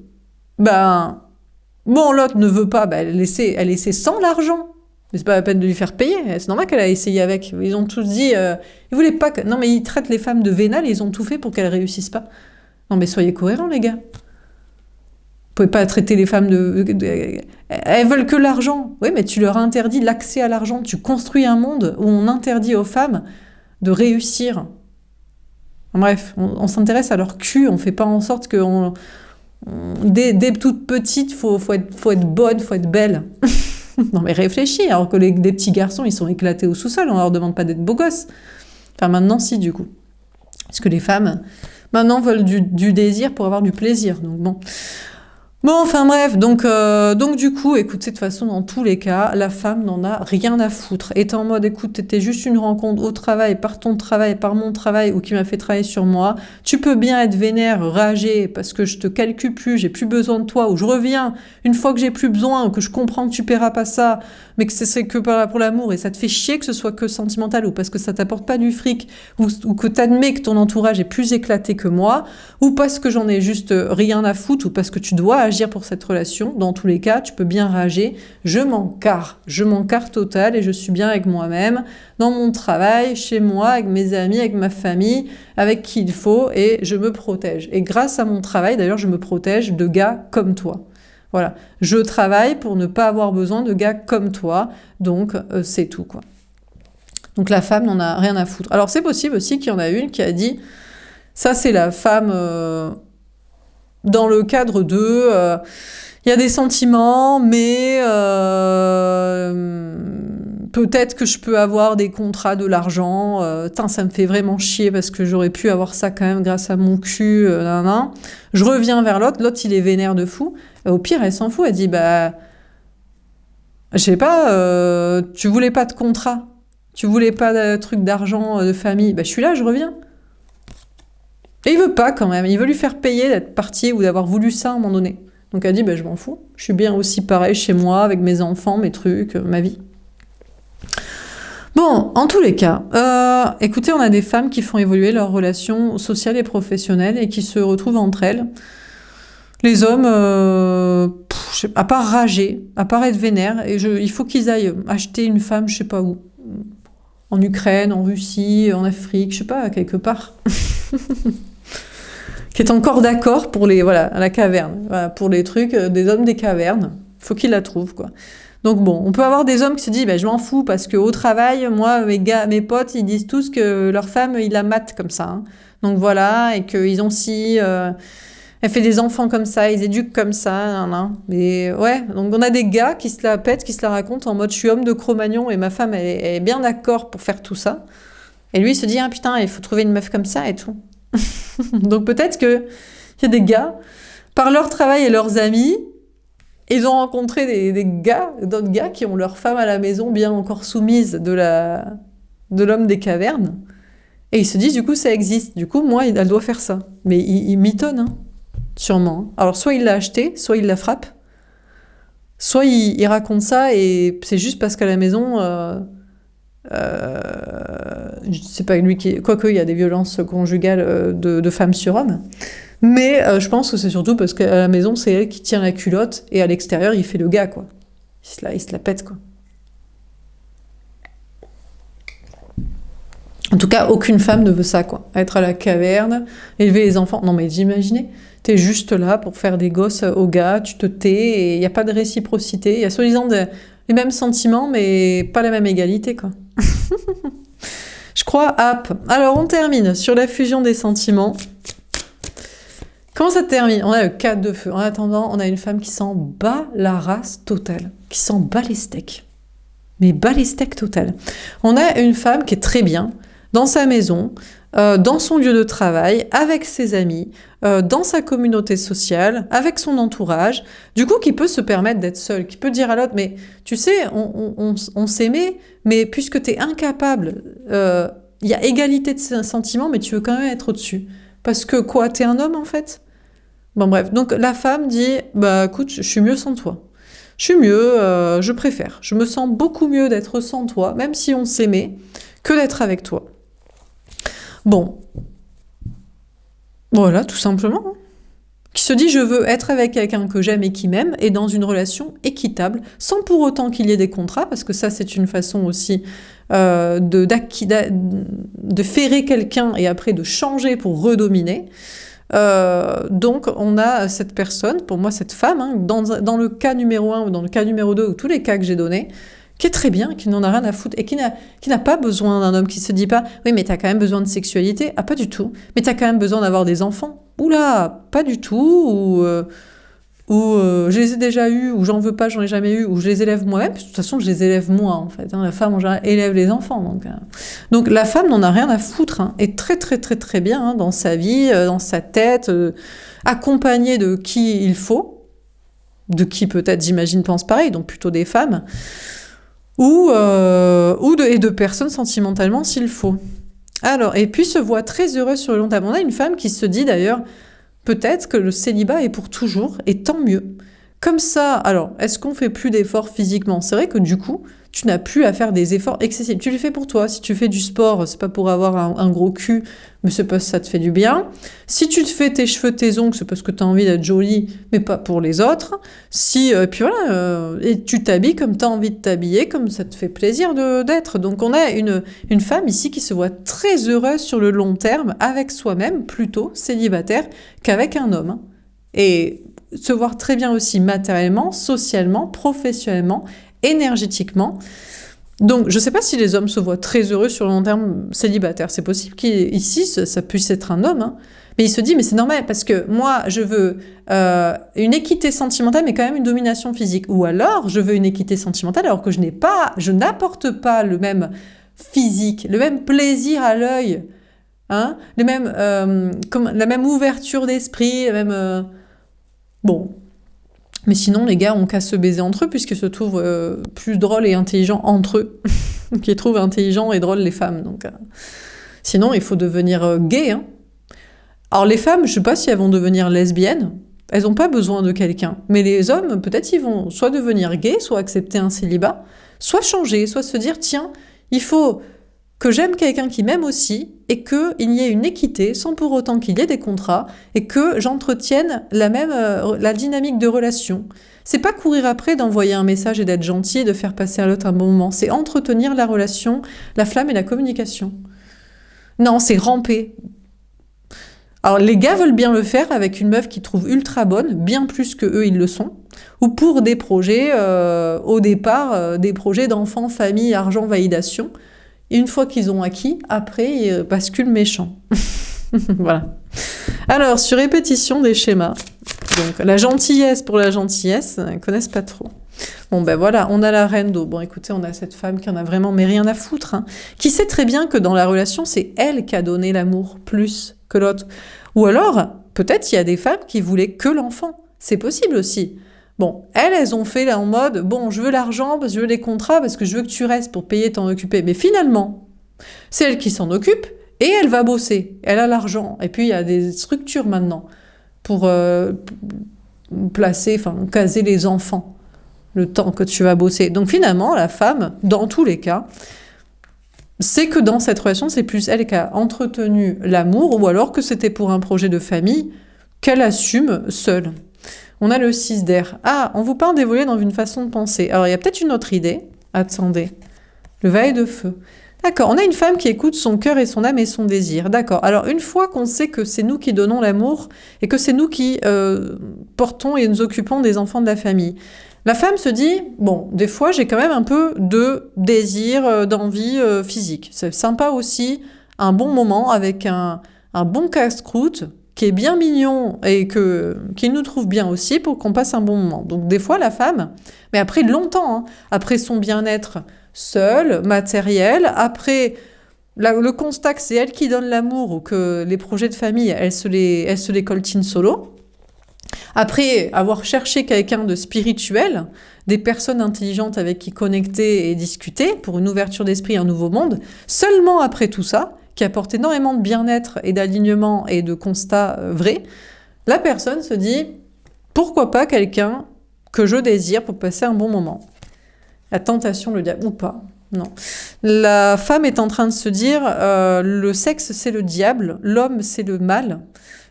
l'autre ne veut pas, elle essaie sans l'argent. Mais c'est pas la peine de lui faire payer. C'est normal qu'elle a essayé avec. Ils ont tous dit... ils voulaient pas que... Non, mais ils traitent les femmes de vénales et ils ont tout fait pour qu'elles réussissent pas. Non, mais soyez cohérents, les gars. Vous pouvez pas traiter les femmes Elles veulent que l'argent. Oui, mais tu leur interdis l'accès à l'argent. Tu construis un monde où on interdit aux femmes de réussir. Bref, on s'intéresse à leur cul. On fait pas en sorte que... dès toute petite, faut être bonne, faut être belle. Non, mais réfléchis. Alors que des petits garçons, ils sont éclatés au sous-sol. On leur demande pas d'être beaux gosses. Enfin, maintenant, si, du coup. Parce que les femmes, maintenant, veulent du désir pour avoir du plaisir. Donc, bon... Bon, enfin bref, donc du coup, écoutez, de toute façon, dans tous les cas, la femme n'en a rien à foutre. Et t'es en mode, écoute, t'étais juste une rencontre au travail, par ton travail, par mon travail, ou qui m'a fait travailler sur moi. Tu peux bien être vénère, rager, parce que je te calcule plus, j'ai plus besoin de toi, ou je reviens une fois que j'ai plus besoin, ou que je comprends que tu paieras pas ça, mais que c'est que pour l'amour, et ça te fait chier que ce soit que sentimental, ou parce que ça t'apporte pas du fric, ou que t'admets que ton entourage est plus éclaté que moi, ou parce que j'en ai juste rien à foutre, ou parce que tu dois agir pour cette relation. Dans tous les cas, tu peux bien rager. Je m'en carre total et je suis bien avec moi-même, dans mon travail, chez moi, avec mes amis, avec ma famille, avec qui il faut, et je me protège. Et grâce à mon travail, d'ailleurs, je me protège de gars comme toi. Voilà. Je travaille pour ne pas avoir besoin de gars comme toi, donc c'est tout, quoi. Donc la femme n'en a rien à foutre. Alors c'est possible aussi qu'il y en a une qui a dit, ça c'est la femme... dans le cadre de... il y a des sentiments, mais peut-être que je peux avoir des contrats, de l'argent. Ça me fait vraiment chier parce que j'aurais pu avoir ça quand même grâce à mon cul. Je reviens vers l'autre il est vénère de fou. Au pire, elle s'en fout. Elle dit, je sais pas, tu voulais pas de contrat, tu voulais pas de truc d'argent, de famille. Je suis là, je reviens. Et il veut pas quand même, il veut lui faire payer d'être parti ou d'avoir voulu ça à un moment donné. Donc elle dit, je m'en fous, je suis bien aussi pareil chez moi, avec mes enfants, mes trucs, ma vie. Bon, en tous les cas, écoutez, on a des femmes qui font évoluer leurs relations sociales et professionnelles et qui se retrouvent entre elles. Les hommes, à part rager, à part être vénère, il faut qu'ils aillent acheter une femme, je sais pas où. En Ukraine, en Russie, en Afrique, je sais pas, quelque part. Qui est encore d'accord pour la caverne. Voilà, pour les trucs des hommes des cavernes. Faut qu'ils la trouvent, quoi. Donc bon, on peut avoir des hommes qui se disent, je m'en fous, parce qu'au travail, moi, mes potes, ils disent tous que leur femme, ils la matent comme ça. Hein. Donc voilà, et qu'ils ont elle fait des enfants comme ça, ils éduquent comme ça, Mais ouais, donc on a des gars qui se la pètent, qui se la racontent en mode, je suis homme de Cro-Magnon et ma femme, elle est bien d'accord pour faire tout ça. Et lui, il se dit, putain, il faut trouver une meuf comme ça et tout. Donc peut-être qu'il y a des gars, par leur travail et leurs amis, ils ont rencontré d'autres gars qui ont leur femme à la maison bien encore soumise de l'homme des cavernes. Et ils se disent, du coup, ça existe. Du coup, moi, elle doit faire ça. Mais il mitonne, sûrement. Alors, soit il l'a acheté, soit il la frappe. Soit il raconte ça et c'est juste parce qu'à la maison, C'est pas lui qui... Quoique, il y a des violences conjugales de femmes sur hommes. Mais je pense que c'est surtout parce qu'à la maison, c'est elle qui tient la culotte et à l'extérieur, il fait le gars, quoi. Il se la pète, quoi. En tout cas, aucune femme ne veut ça, quoi. Être à la caverne, élever les enfants. Non, mais imaginez, t'es juste là pour faire des gosses aux gars, tu te tais et il n'y a pas de réciprocité. Il y a soi-disant les mêmes sentiments, mais pas la même égalité, quoi. Je crois, Alors, on termine sur la fusion des sentiments. Comment ça termine? On a le 4 de feu. En attendant, on a une femme qui s'en bat la race totale, qui s'en bat les steaks. Mais bat les steaks total. On a une femme qui est très bien dans sa maison, dans son lieu de travail, avec ses amis, dans sa communauté sociale, avec son entourage, du coup qui peut se permettre d'être seule, qui peut dire à l'autre, mais tu sais, on s'aimait, mais puisque tu es incapable, il y a égalité de sentiments, mais tu veux quand même être au-dessus. Parce que quoi, t'es un homme en fait? Bon bref, donc la femme dit, bah écoute, je suis mieux sans toi. Je suis mieux, je préfère. Je me sens beaucoup mieux d'être sans toi, même si on s'aimait, que d'être avec toi. Bon, voilà, tout simplement. Hein. Qui se dit, je veux être avec quelqu'un que j'aime et qui m'aime, et dans une relation équitable, sans pour autant qu'il y ait des contrats, parce que ça, c'est une façon aussi de ferrer quelqu'un et après de changer pour redominer. Donc on a cette personne, pour moi cette femme, hein, dans le cas numéro 1 ou dans le cas numéro 2 ou tous les cas que j'ai donnés, qui est très bien, qui n'en a rien à foutre et qui n'a pas besoin d'un homme qui se dit pas oui mais t'as quand même besoin de sexualité, ah pas du tout, mais t'as quand même besoin d'avoir des enfants, oula pas du tout, ou je les ai déjà eus, ou j'en veux pas, j'en ai jamais eu, ou je les élève moi-même, de toute façon je les élève moi en fait, hein. La femme en général élève les enfants, donc la femme n'en a rien à foutre, hein, est très très très très bien hein, dans sa vie, dans sa tête, accompagnée de qui il faut, de qui peut-être j'imagine pense pareil, donc plutôt des femmes, et de personnes sentimentalement s'il faut. Alors, et puis se voit très heureuse sur le long terme. On a une femme qui se dit d'ailleurs, peut-être que le célibat est pour toujours, et tant mieux. Comme ça, alors, est-ce qu'on fait plus d'efforts physiquement? C'est vrai que du coup, tu n'as plus à faire des efforts excessifs. Tu les fais pour toi. Si tu fais du sport, c'est pas pour avoir un gros cul, mais c'est parce que ça te fait du bien. Si tu te fais tes cheveux, tes ongles, c'est parce que tu as envie d'être jolie, mais pas pour les autres. Puis voilà, et tu t'habilles comme tu as envie de t'habiller, comme ça te fait plaisir d'être. Donc on a une femme ici qui se voit très heureuse sur le long terme avec soi-même, plutôt célibataire, qu'avec un homme. Hein. Et se voir très bien aussi matériellement, socialement, professionnellement, énergétiquement. Donc, je ne sais pas si les hommes se voient très heureux sur le long terme célibataire. C'est possible qu'ici, ça puisse être un homme. Hein. Mais il se dit, mais c'est normal, parce que moi, je veux une équité sentimentale, mais quand même une domination physique. Ou alors, je veux une équité sentimentale, alors que je n'apporte pas le même physique, le même plaisir à l'œil, hein, la même ouverture d'esprit, la même... Bon, mais sinon, les gars ont qu'à se baiser entre eux, puisqu'ils se trouvent plus drôles et intelligents entre eux, qu'ils trouvent intelligents et drôles les femmes. Donc, sinon, il faut devenir gay. Hein. Alors, les femmes, je ne sais pas si elles vont devenir lesbiennes, elles n'ont pas besoin de quelqu'un. Mais les hommes, peut-être, ils vont soit devenir gays, soit accepter un célibat, soit changer, soit se dire, tiens, il faut que j'aime quelqu'un qui m'aime aussi, et qu'il y ait une équité, sans pour autant qu'il y ait des contrats, et que j'entretienne la dynamique de relation. C'est pas courir après d'envoyer un message et d'être gentil et de faire passer à l'autre un bon moment, c'est entretenir la relation, la flamme et la communication. Non, c'est ramper. Alors les gars veulent bien le faire avec une meuf qu'ils trouvent ultra bonne, bien plus que eux ils le sont, ou pour des projets, au départ, des projets d'enfants, famille, argent, validation. Et une fois qu'ils ont acquis, après, ils basculent méchants. Voilà. Alors, sur répétition des schémas. Donc, la gentillesse pour la gentillesse, ils ne connaissent pas trop. Bon, ben voilà, on a la reine d'eau. Bon, écoutez, on a cette femme qui en a vraiment mais rien à foutre, hein, qui sait très bien que dans la relation, c'est elle qui a donné l'amour plus que l'autre. Ou alors, peut-être il y a des femmes qui voulaient que l'enfant. C'est possible aussi. Bon, elles ont fait là en mode, bon, je veux l'argent, parce que je veux les contrats, parce que je veux que tu restes pour payer, t'en occuper. Mais finalement, c'est elle qui s'en occupe et elle va bosser. Elle a l'argent. Et puis, il y a des structures maintenant pour caser les enfants le temps que tu vas bosser. Donc finalement, la femme, dans tous les cas, c'est que dans cette relation, c'est plus elle qui a entretenu l'amour, ou alors que c'était pour un projet de famille qu'elle assume seule. On a le 6 d'air. Ah, on vous parle d'évoluer dans une façon de penser. Alors, il y a peut-être une autre idée. Attendez. Le valet de feu. D'accord, on a une femme qui écoute son cœur et son âme et son désir. D'accord, alors une fois qu'on sait que c'est nous qui donnons l'amour et que c'est nous qui portons et nous occupons des enfants de la famille, la femme se dit, bon, des fois j'ai quand même un peu de désir, d'envie physique. C'est sympa aussi, un bon moment avec un bon casse-croûte qui est bien mignon et qui nous trouve bien aussi pour qu'on passe un bon moment. Donc des fois la femme, mais après longtemps, hein, après son bien-être seule, matérielle, après le constat que c'est elle qui donne l'amour ou que les projets de famille, elle se les coltine solo, après avoir cherché quelqu'un de spirituel, des personnes intelligentes avec qui connecter et discuter pour une ouverture d'esprit, un nouveau monde, seulement après tout ça, qui apporte énormément de bien-être et d'alignement et de constats vrais, la personne se dit pourquoi pas quelqu'un que je désire pour passer un bon moment. La tentation, le diable, ou pas. Non. La femme est en train de se dire le sexe c'est le diable, l'homme c'est le mal.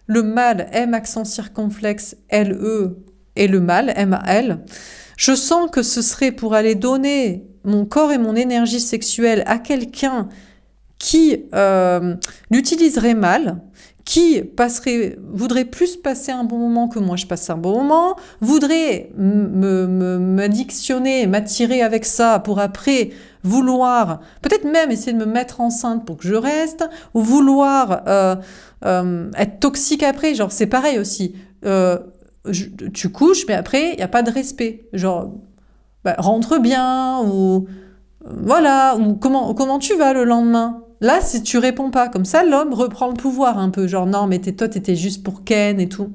Le mal, M accent circonflexe, L-E, et le mal, M-A-L. Je sens que ce serait pour aller donner mon corps et mon énergie sexuelle à quelqu'un qui l'utiliserait mal, qui voudrait plus passer un bon moment que moi je passe un bon moment, voudrait m'addictionner, m'attirer avec ça pour après vouloir, peut-être même essayer de me mettre enceinte pour que je reste, ou vouloir être toxique après, genre c'est pareil aussi. Tu couches, mais après, il n'y a pas de respect. Genre, rentre bien, ou voilà, ou comment tu vas le lendemain? Là, si tu réponds pas comme ça, l'homme reprend le pouvoir un peu. Genre, non, mais toi, t'étais juste pour Ken et tout.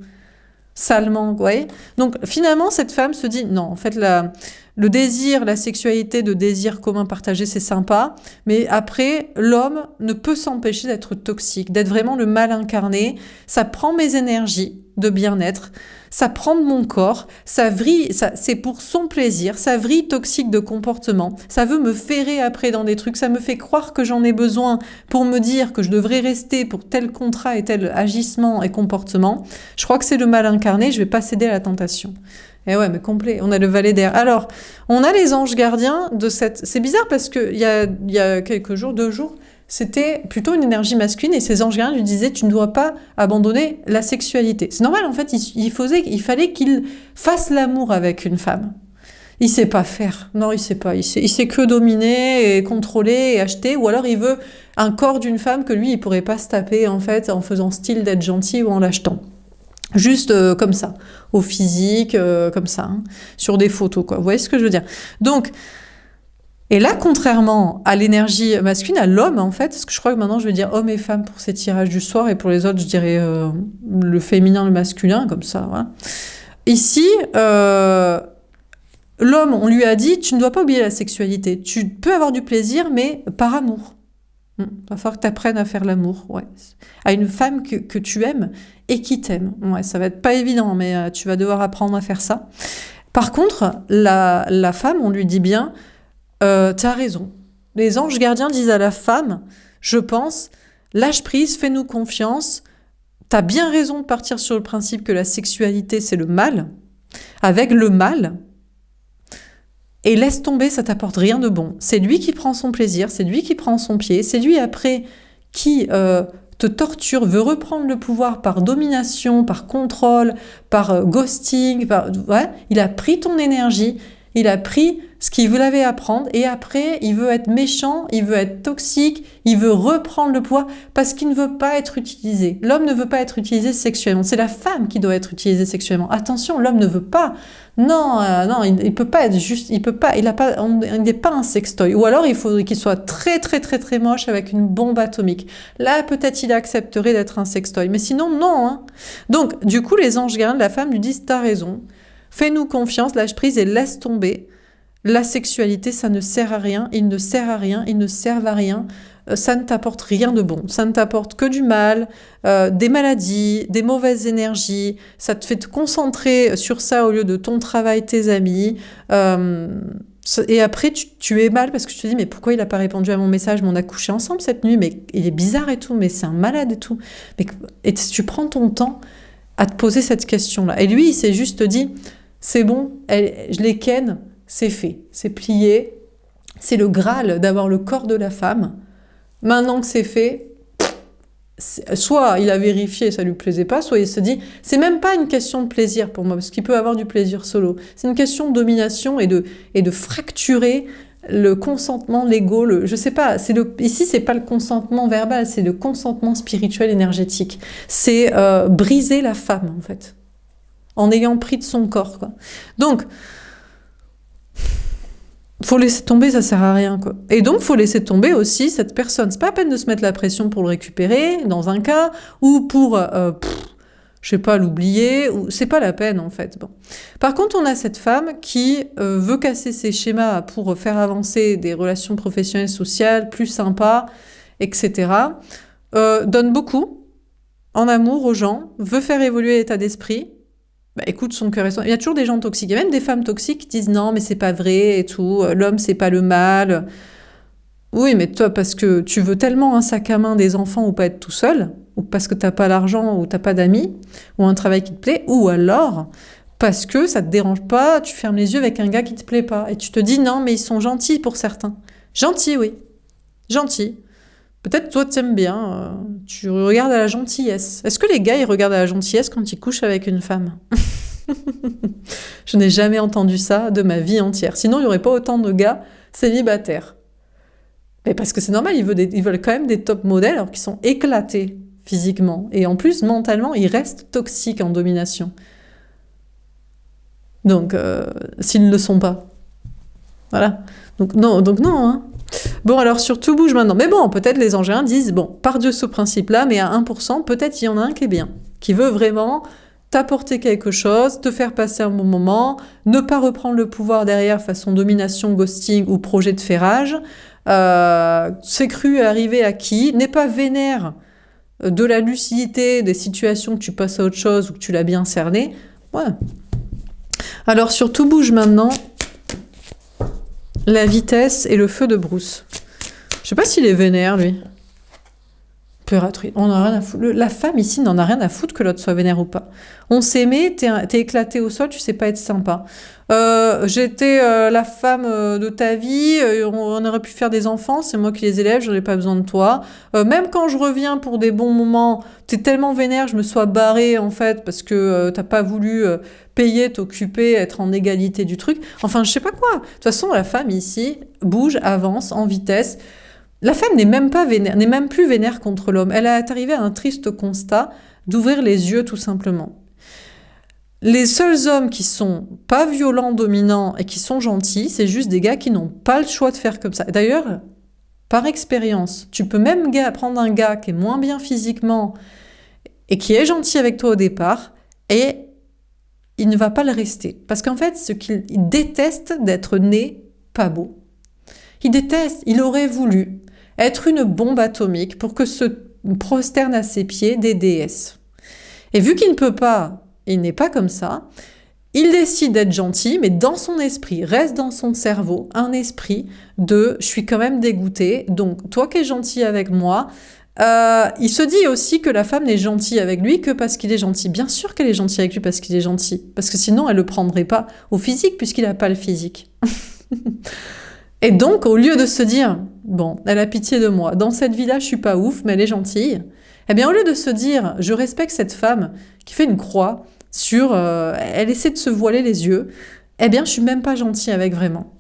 Salement, vous voyez. Donc, finalement, cette femme se dit, non, en fait, le désir, la sexualité de désir commun partagé, c'est sympa. Mais après, l'homme ne peut s'empêcher d'être toxique, d'être vraiment le mal incarné. Ça prend mes énergies de bien-être. Ça prend de mon corps, ça vrille, c'est pour son plaisir, ça vrille toxique de comportement, ça veut me ferrer après dans des trucs, ça me fait croire que j'en ai besoin pour me dire que je devrais rester pour tel contrat et tel agissement et comportement. Je crois que c'est le mal incarné, je vais pas céder à la tentation. Et ouais, mais complet, on a le valet d'air. Alors, on a les anges gardiens de cette... C'est bizarre parce qu'il y a quelques jours, 2 jours, c'était plutôt une énergie masculine et ces anges gardiens lui disaient tu ne dois pas abandonner la sexualité. C'est normal en fait, il fallait qu'il fasse l'amour avec une femme. Il sait pas faire. Non, il sait pas. Il sait que dominer et contrôler et acheter, ou alors il veut un corps d'une femme que lui il pourrait pas se taper en fait en faisant style d'être gentil ou en l'achetant. Juste comme ça, au physique, comme ça, hein, sur des photos quoi. Vous voyez ce que je veux dire? Donc et là, contrairement à l'énergie masculine, à l'homme, en fait, parce que je crois que maintenant, je vais dire homme et femme pour ces tirages du soir, et pour les autres, je dirais le féminin, le masculin, comme ça, voilà. Ici, l'homme, on lui a dit, tu ne dois pas oublier la sexualité. Tu peux avoir du plaisir, mais par amour. Il va falloir que tu apprennes à faire l'amour, ouais. À une femme que tu aimes et qui t'aime. Ouais, ça va être pas évident, mais tu vas devoir apprendre à faire ça. Par contre, la femme, on lui dit bien... t'as raison. Les anges gardiens disent à la femme, je pense, lâche prise, fais-nous confiance. T'as bien raison de partir sur le principe que la sexualité, c'est le mal, avec le mal, et laisse tomber, ça t'apporte rien de bon. C'est lui qui prend son plaisir, c'est lui qui prend son pied, c'est lui après qui te torture, veut reprendre le pouvoir par domination, par contrôle, par ghosting, ouais, il a pris ton énergie, il a pris ce qu'il voulait apprendre et après, il veut être méchant, il veut être toxique, il veut reprendre le pouvoir parce qu'il ne veut pas être utilisé. L'homme ne veut pas être utilisé sexuellement. C'est la femme qui doit être utilisée sexuellement. Attention, l'homme ne veut pas. Non, non, il peut pas être juste, il peut pas, il n'est pas un sextoy. Ou alors, il faudrait qu'il soit très, très, très, très moche avec une bombe atomique. Là, peut-être il accepterait d'être un sextoy. Mais sinon, non, hein. Donc, du coup, les anges gardiens de la femme lui disent, t'as raison. Fais-nous confiance, lâche prise et laisse tomber. La sexualité, ça ne sert à rien, il ne sert à rien, ils ne servent à rien, ça ne t'apporte rien de bon, ça ne t'apporte que du mal, des maladies, des mauvaises énergies, ça te fait te concentrer sur ça au lieu de ton travail, tes amis, Et après, tu es mal parce que tu te dis, mais pourquoi il n'a pas répondu à mon message? Mais on a couché ensemble cette nuit, mais il est bizarre et tout, mais c'est un malade et tout. Et tu prends ton temps à te poser cette question-là. Et lui, il s'est juste dit, c'est bon, je les ken, c'est fait, c'est plié, c'est le Graal d'avoir le corps de la femme. Maintenant que c'est fait, soit il a vérifié, ça lui plaisait pas, soit il se dit, c'est même pas une question de plaisir pour moi, parce qu'il peut avoir du plaisir solo. C'est une question de domination et de fracturer le consentement, l'ego, je sais pas, ici c'est pas le consentement verbal, c'est le consentement spirituel énergétique. C'est briser la femme, en fait, en ayant pris de son corps, quoi. Donc, faut laisser tomber, ça sert à rien, quoi. Et donc, faut laisser tomber aussi cette personne. C'est pas la peine de se mettre la pression pour le récupérer, dans un cas, ou pour, je sais pas, l'oublier, c'est pas la peine, en fait. Bon. Par contre, on a cette femme qui veut casser ses schémas pour faire avancer des relations professionnelles, sociales, plus sympas, etc. Donne beaucoup en amour aux gens, veut faire évoluer l'état d'esprit. Bah, écoute, son cœur est son... Il y a toujours des gens toxiques. Il y a même des femmes toxiques qui disent non, mais c'est pas vrai et tout. L'homme, c'est pas le mal. Oui, mais toi, parce que tu veux tellement un sac à main, des enfants ou pas être tout seul, ou parce que t'as pas l'argent ou t'as pas d'amis, ou un travail qui te plaît, ou alors parce que ça te dérange pas, tu fermes les yeux avec un gars qui te plaît pas. Et tu te dis non, mais ils sont gentils pour certains. Gentils, oui. Gentils. Peut-être toi t'aimes bien, tu regardes à la gentillesse. Est-ce que les gars ils regardent à la gentillesse quand ils couchent avec une femme? Je n'ai jamais entendu ça de ma vie entière. Sinon il n'y aurait pas autant de gars célibataires. Mais parce que c'est normal, ils veulent quand même des top modèles alors qu'ils sont éclatés physiquement. Et en plus, mentalement, ils restent toxiques en domination. Donc, s'ils ne le sont pas. Voilà. Donc non, hein. Bon, alors sur Tout bouge maintenant. Mais bon, peut-être les Angéliens disent, bon, par Dieu ce principe-là, mais à 1%, peut-être il y en a un qui est bien, qui veut vraiment t'apporter quelque chose, te faire passer un bon moment, ne pas reprendre le pouvoir derrière façon domination, ghosting ou projet de ferrage, c'est cru arriver à qui, n'est pas vénère de la lucidité des situations que tu passes à autre chose ou que tu l'as bien cerné. Ouais. Alors sur Tout bouge maintenant, la vitesse et le feu de brousse. Je sais pas s'il est vénère, lui. On a rien à foutre. La femme ici n'en a rien à foutre que l'autre soit vénère ou pas. On s'aimait, t'es éclaté au sol, tu sais pas être sympa. J'étais la femme de ta vie, on aurait pu faire des enfants, c'est moi qui les élève, j'en ai pas besoin de toi. Même quand je reviens pour des bons moments, t'es tellement vénère, je me sois barrée en fait, parce que t'as pas voulu payer, t'occuper, être en égalité du truc. Enfin, je sais pas quoi. De toute façon, la femme ici bouge, avance en vitesse. La femme n'est même pas vénère, n'est même plus vénère contre l'homme. Elle est arrivée à un triste constat d'ouvrir les yeux tout simplement. Les seuls hommes qui sont pas violents, dominants et qui sont gentils, c'est juste des gars qui n'ont pas le choix de faire comme ça. D'ailleurs, par expérience, tu peux même prendre un gars qui est moins bien physiquement et qui est gentil avec toi au départ et il ne va pas le rester. Parce qu'en fait, il déteste d'être né pas beau. Il déteste, il aurait voulu être une bombe atomique pour que se prosternent à ses pieds des déesses. Et vu qu'il ne peut pas, il n'est pas comme ça, il décide d'être gentil, mais dans son esprit, reste dans son cerveau, un esprit de « je suis quand même dégoûté, donc toi qui es gentil avec moi », il se dit aussi que la femme n'est gentille avec lui que parce qu'il est gentil. Bien sûr qu'elle est gentille avec lui parce qu'il est gentil, parce que sinon elle ne le prendrait pas au physique puisqu'il n'a pas le physique. Et donc, au lieu de se dire, bon, elle a pitié de moi, dans cette vie-là, je suis pas ouf, mais elle est gentille, eh bien, au lieu de se dire, je respecte cette femme qui fait une croix sur, elle essaie de se voiler les yeux, eh bien, je suis même pas gentille avec vraiment.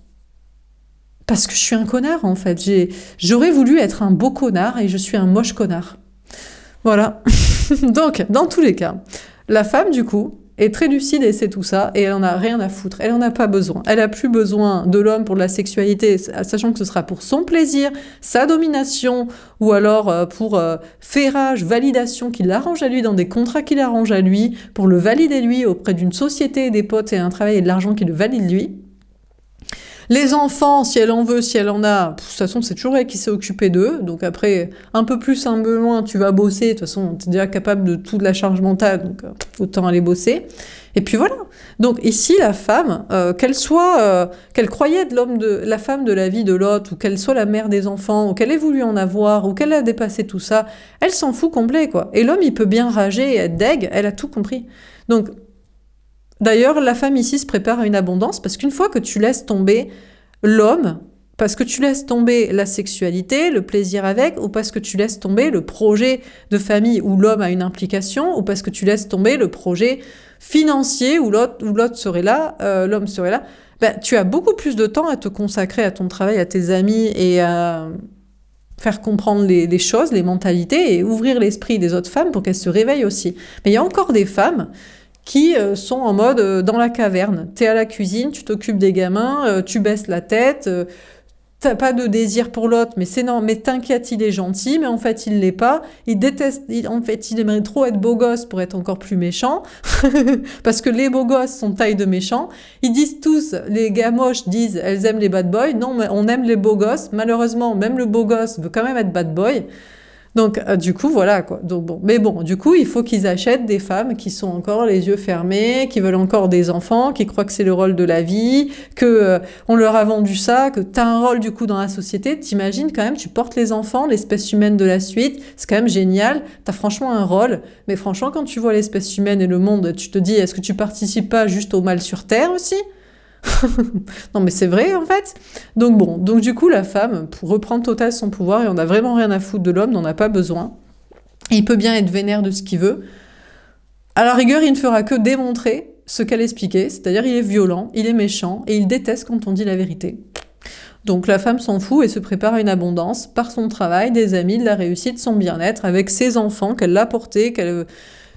Parce que je suis un connard, en fait. J'aurais voulu être un beau connard et je suis un moche connard. Voilà. Donc, dans tous les cas, la femme, du coup, est très lucide et c'est tout ça, et elle en a rien à foutre, elle en a pas besoin, elle a plus besoin de l'homme pour la sexualité, sachant que ce sera pour son plaisir, sa domination, ou alors pour ferrage, validation qui l'arrange à lui, dans des contrats qui l'arrangent à lui, pour le valider lui auprès d'une société, des potes et un travail et de l'argent qui le valide lui. Les enfants, si elle en veut, si elle en a, de toute façon, c'est toujours elle qui s'est occupée d'eux. Donc après, un peu plus, un peu moins, tu vas bosser. De toute façon, tu es déjà capable de toute la charge mentale, donc autant aller bosser. Et puis voilà. Donc ici, la femme, qu'elle croyait de la femme de la vie de l'autre, ou qu'elle soit la mère des enfants, ou qu'elle ait voulu en avoir, ou qu'elle a dépassé tout ça, elle s'en fout complet, quoi. Et l'homme, il peut bien rager et être deg, elle a tout compris. Donc, d'ailleurs, la femme ici se prépare à une abondance, parce qu'une fois que tu laisses tomber l'homme, parce que tu laisses tomber la sexualité, le plaisir avec, ou parce que tu laisses tomber le projet de famille où l'homme a une implication, ou parce que tu laisses tomber le projet financier où l'autre serait là, l'homme serait là, ben, tu as beaucoup plus de temps à te consacrer à ton travail, à tes amis et à faire comprendre les choses, les mentalités et ouvrir l'esprit des autres femmes pour qu'elles se réveillent aussi. Mais il y a encore des femmes qui sont en mode dans la caverne. T'es à la cuisine, tu t'occupes des gamins, tu baisses la tête, t'as pas de désir pour l'autre, mais c'est non, mais t'inquiète, il est gentil, mais en fait il l'est pas. Il déteste, en fait il aimerait trop être beau gosse pour être encore plus méchant, parce que les beaux gosses sont taille de méchants. Ils disent tous, les gars moches disent, elles aiment les bad boys. Non, mais on aime les beaux gosses. Malheureusement, même le beau gosse veut quand même être bad boy. Donc, du coup, voilà, quoi. Donc, bon. Mais bon, du coup, il faut qu'ils achètent des femmes qui sont encore les yeux fermés, qui veulent encore des enfants, qui croient que c'est le rôle de la vie, que on leur a vendu ça, que t'as un rôle, du coup, dans la société. T'imagines, quand même, tu portes les enfants, l'espèce humaine de la suite. C'est quand même génial. T'as franchement un rôle. Mais franchement, quand tu vois l'espèce humaine et le monde, tu te dis, est-ce que tu participes pas juste au mal sur Terre aussi? Non mais c'est vrai en fait. Donc bon, donc du coup la femme reprend total son pouvoir et on n'a vraiment rien à foutre de l'homme, n'en a pas besoin. Et il peut bien être vénère de ce qu'il veut. À la rigueur, il ne fera que démontrer ce qu'elle expliquait, c'est-à-dire il est violent, il est méchant et il déteste quand on dit la vérité. Donc la femme s'en fout et se prépare à une abondance par son travail, des amis, de la réussite, son bien-être, avec ses enfants qu'elle a portés,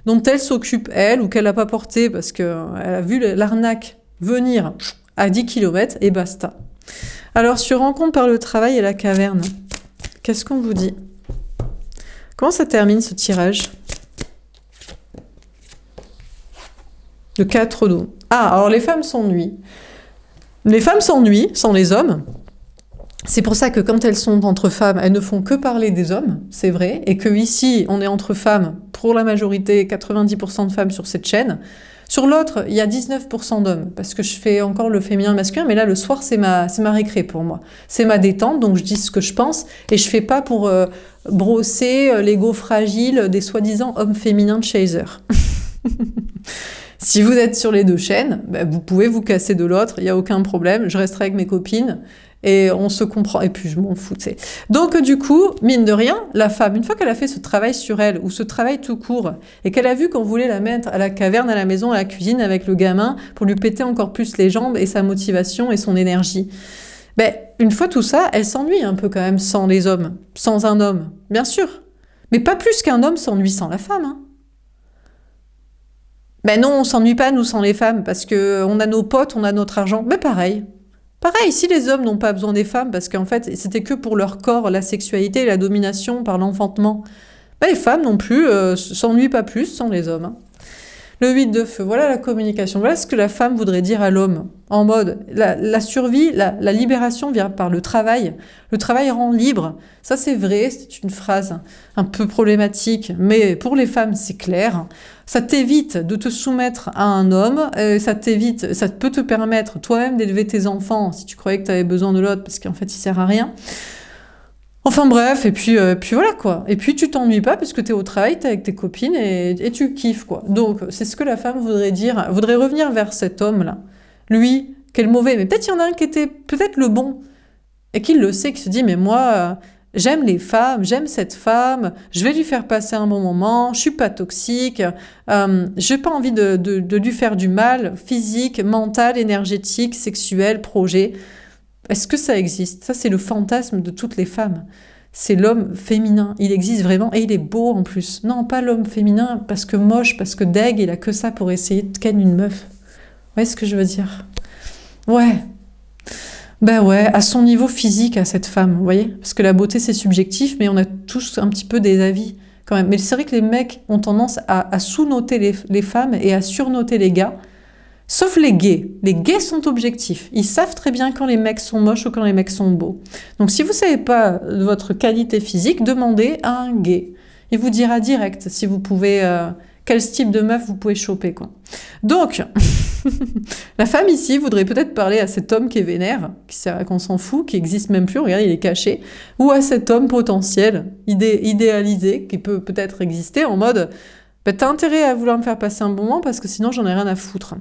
dont elle s'occupe elle ou qu'elle n'a pas porté parce qu'elle a vu l'arnaque venir à 10 km et basta. Alors, sur rencontre par le travail et la caverne, qu'est-ce qu'on vous dit? Comment ça termine ce tirage? Le 4 d'eau. Ah, alors les femmes s'ennuient. Les femmes s'ennuient sans les hommes. C'est pour ça que quand elles sont entre femmes, elles ne font que parler des hommes, c'est vrai, et que ici, on est entre femmes, pour la majorité, 90% de femmes sur cette chaîne. Sur l'autre, il y a 19% d'hommes, parce que je fais encore le féminin masculin, mais là, le soir, c'est ma récré pour moi. C'est ma détente, donc je dis ce que je pense, et je fais pas pour brosser l'ego fragile des soi-disant hommes féminins de Chaser. Si vous êtes sur les deux chaînes, bah, vous pouvez vous casser de l'autre, il n'y a aucun problème, je resterai avec mes copines, et on se comprend, et puis je m'en fous, tu sais. Donc du coup, mine de rien, la femme, une fois qu'elle a fait ce travail sur elle, ou ce travail tout court, et qu'elle a vu qu'on voulait la mettre à la caverne, à la maison, à la cuisine avec le gamin, pour lui péter encore plus les jambes, et sa motivation, et son énergie, ben, une fois tout ça, elle s'ennuie un peu quand même sans les hommes, sans un homme, bien sûr. Mais pas plus qu'un homme s'ennuie sans la femme, hein. Ben non, on s'ennuie pas, nous, sans les femmes, parce que on a nos potes, on a notre argent. Mais pareil. Pareil, si les hommes n'ont pas besoin des femmes, parce qu'en fait, c'était que pour leur corps, la sexualité et la domination par l'enfantement, ben les femmes non plus s'ennuient pas plus sans les hommes, hein. Le 8 de feu, voilà la communication. Voilà ce que la femme voudrait dire à l'homme. En mode, la survie, la libération vient par le travail. Le travail rend libre. Ça, c'est vrai, c'est une phrase un peu problématique, mais pour les femmes, c'est clair. Ça t'évite de te soumettre à un homme, ça peut te permettre toi-même d'élever tes enfants si tu croyais que tu avais besoin de l'autre, parce qu'en fait, il sert à rien. Enfin bref, et puis voilà quoi. Et puis tu t'ennuies pas parce que t'es au travail, t'es avec tes copines et tu kiffes quoi. Donc c'est ce que la femme voudrait dire, voudrait revenir vers cet homme-là. Lui, quel mauvais, mais peut-être il y en a un qui était peut-être le bon, et qui le sait, qui se dit mais moi j'aime les femmes, j'aime cette femme, je vais lui faire passer un bon moment, je suis pas toxique, j'ai pas envie de lui faire du mal, physique, mental, énergétique, sexuel, projet. Est-ce que ça existe? Ça, c'est le fantasme de toutes les femmes. C'est l'homme féminin. Il existe vraiment et il est beau en plus. Non, pas l'homme féminin parce que moche, parce que deg, il a que ça pour essayer de ken une meuf. Vous voyez ce que je veux dire? Ouais. Ben ouais, à son niveau physique, à cette femme, vous voyez? Parce que la beauté, c'est subjectif, mais on a tous un petit peu des avis quand même. Mais c'est vrai que les mecs ont tendance à sous-noter les femmes et à surnoter les gars. Sauf les gays. Les gays sont objectifs. Ils savent très bien quand les mecs sont moches ou quand les mecs sont beaux. Donc si vous ne savez pas votre qualité physique, demandez à un gay. Il vous dira direct si vous pouvez... quel type de meuf vous pouvez choper, quoi. Donc, la femme ici voudrait peut-être parler à cet homme qui est vénère, qu'on s'en fout, qui n'existe même plus, regardez, il est caché, ou à cet homme potentiel, idéalisé, qui peut peut-être exister, en mode bah, « t'as intérêt à vouloir me faire passer un bon moment parce que sinon j'en ai rien à foutre ».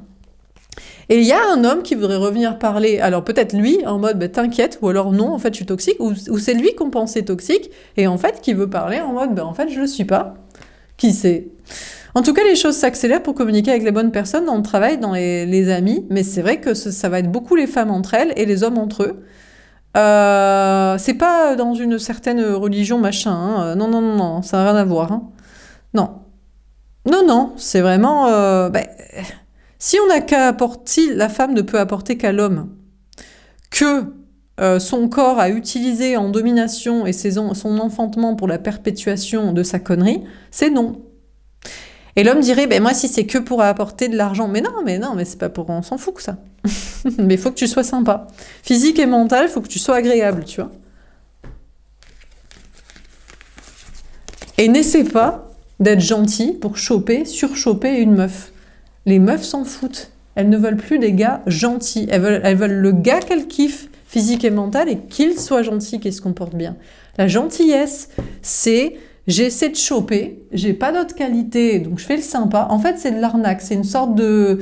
Et il y a un homme qui voudrait revenir parler, alors peut-être lui, en mode bah, t'inquiète, ou alors non, en fait je suis toxique, ou c'est lui qu'on pensait toxique, et en fait qui veut parler en mode bah, en fait je le suis pas. Qui sait? En tout cas, les choses s'accélèrent pour communiquer avec les bonnes personnes dans le travail, dans les amis, mais c'est vrai que ça va être beaucoup les femmes entre elles et les hommes entre eux. C'est pas dans une certaine religion machin, hein. Non, non, non, non, ça n'a rien à voir. Hein. Non. Non, non, c'est vraiment... si on n'a qu'à apporter, si la femme ne peut apporter qu'à l'homme que son corps a utilisé en domination et son enfantement pour la perpétuation de sa connerie, c'est non. Et l'homme dirait, ben moi si c'est que pour apporter de l'argent, mais non, mais c'est pas pour, on s'en fout que ça. Mais il faut que tu sois sympa. Physique et mental, il faut que tu sois agréable, tu vois. Et n'essaie pas d'être gentil pour surchoper une meuf. Les meufs s'en foutent. Elles ne veulent plus des gars gentils. Elles veulent le gars qu'elles kiffent, physique et mental, et qu'il soit gentil, qu'il se comporte bien. La gentillesse, c'est... J'essaie de choper, j'ai pas d'autre qualité, donc je fais le sympa. En fait, c'est de l'arnaque, c'est une sorte de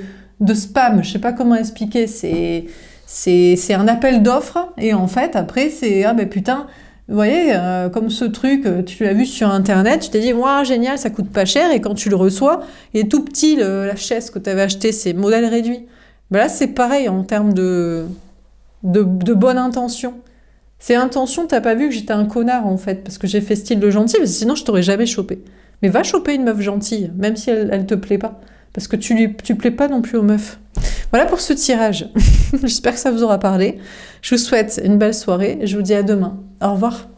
spam, je sais pas comment expliquer, c'est un appel d'offres, et en fait, après, c'est, ah ben putain, vous voyez, comme ce truc, tu l'as vu sur Internet, tu t'es dit, waouh, génial, ça coûte pas cher, et quand tu le reçois, il est tout petit, la chaise que tu avais acheté, c'est modèle réduit. Ben là, c'est pareil en termes de bonne intention. C'est intention, t'as pas vu que j'étais un connard en fait, parce que j'ai fait style de gentil, parce que sinon je t'aurais jamais chopé. Mais va choper une meuf gentille, même si elle te plaît pas, parce que tu plais pas non plus aux meufs. Voilà pour ce tirage. J'espère que ça vous aura parlé. Je vous souhaite une belle soirée, je vous dis à demain. Au revoir.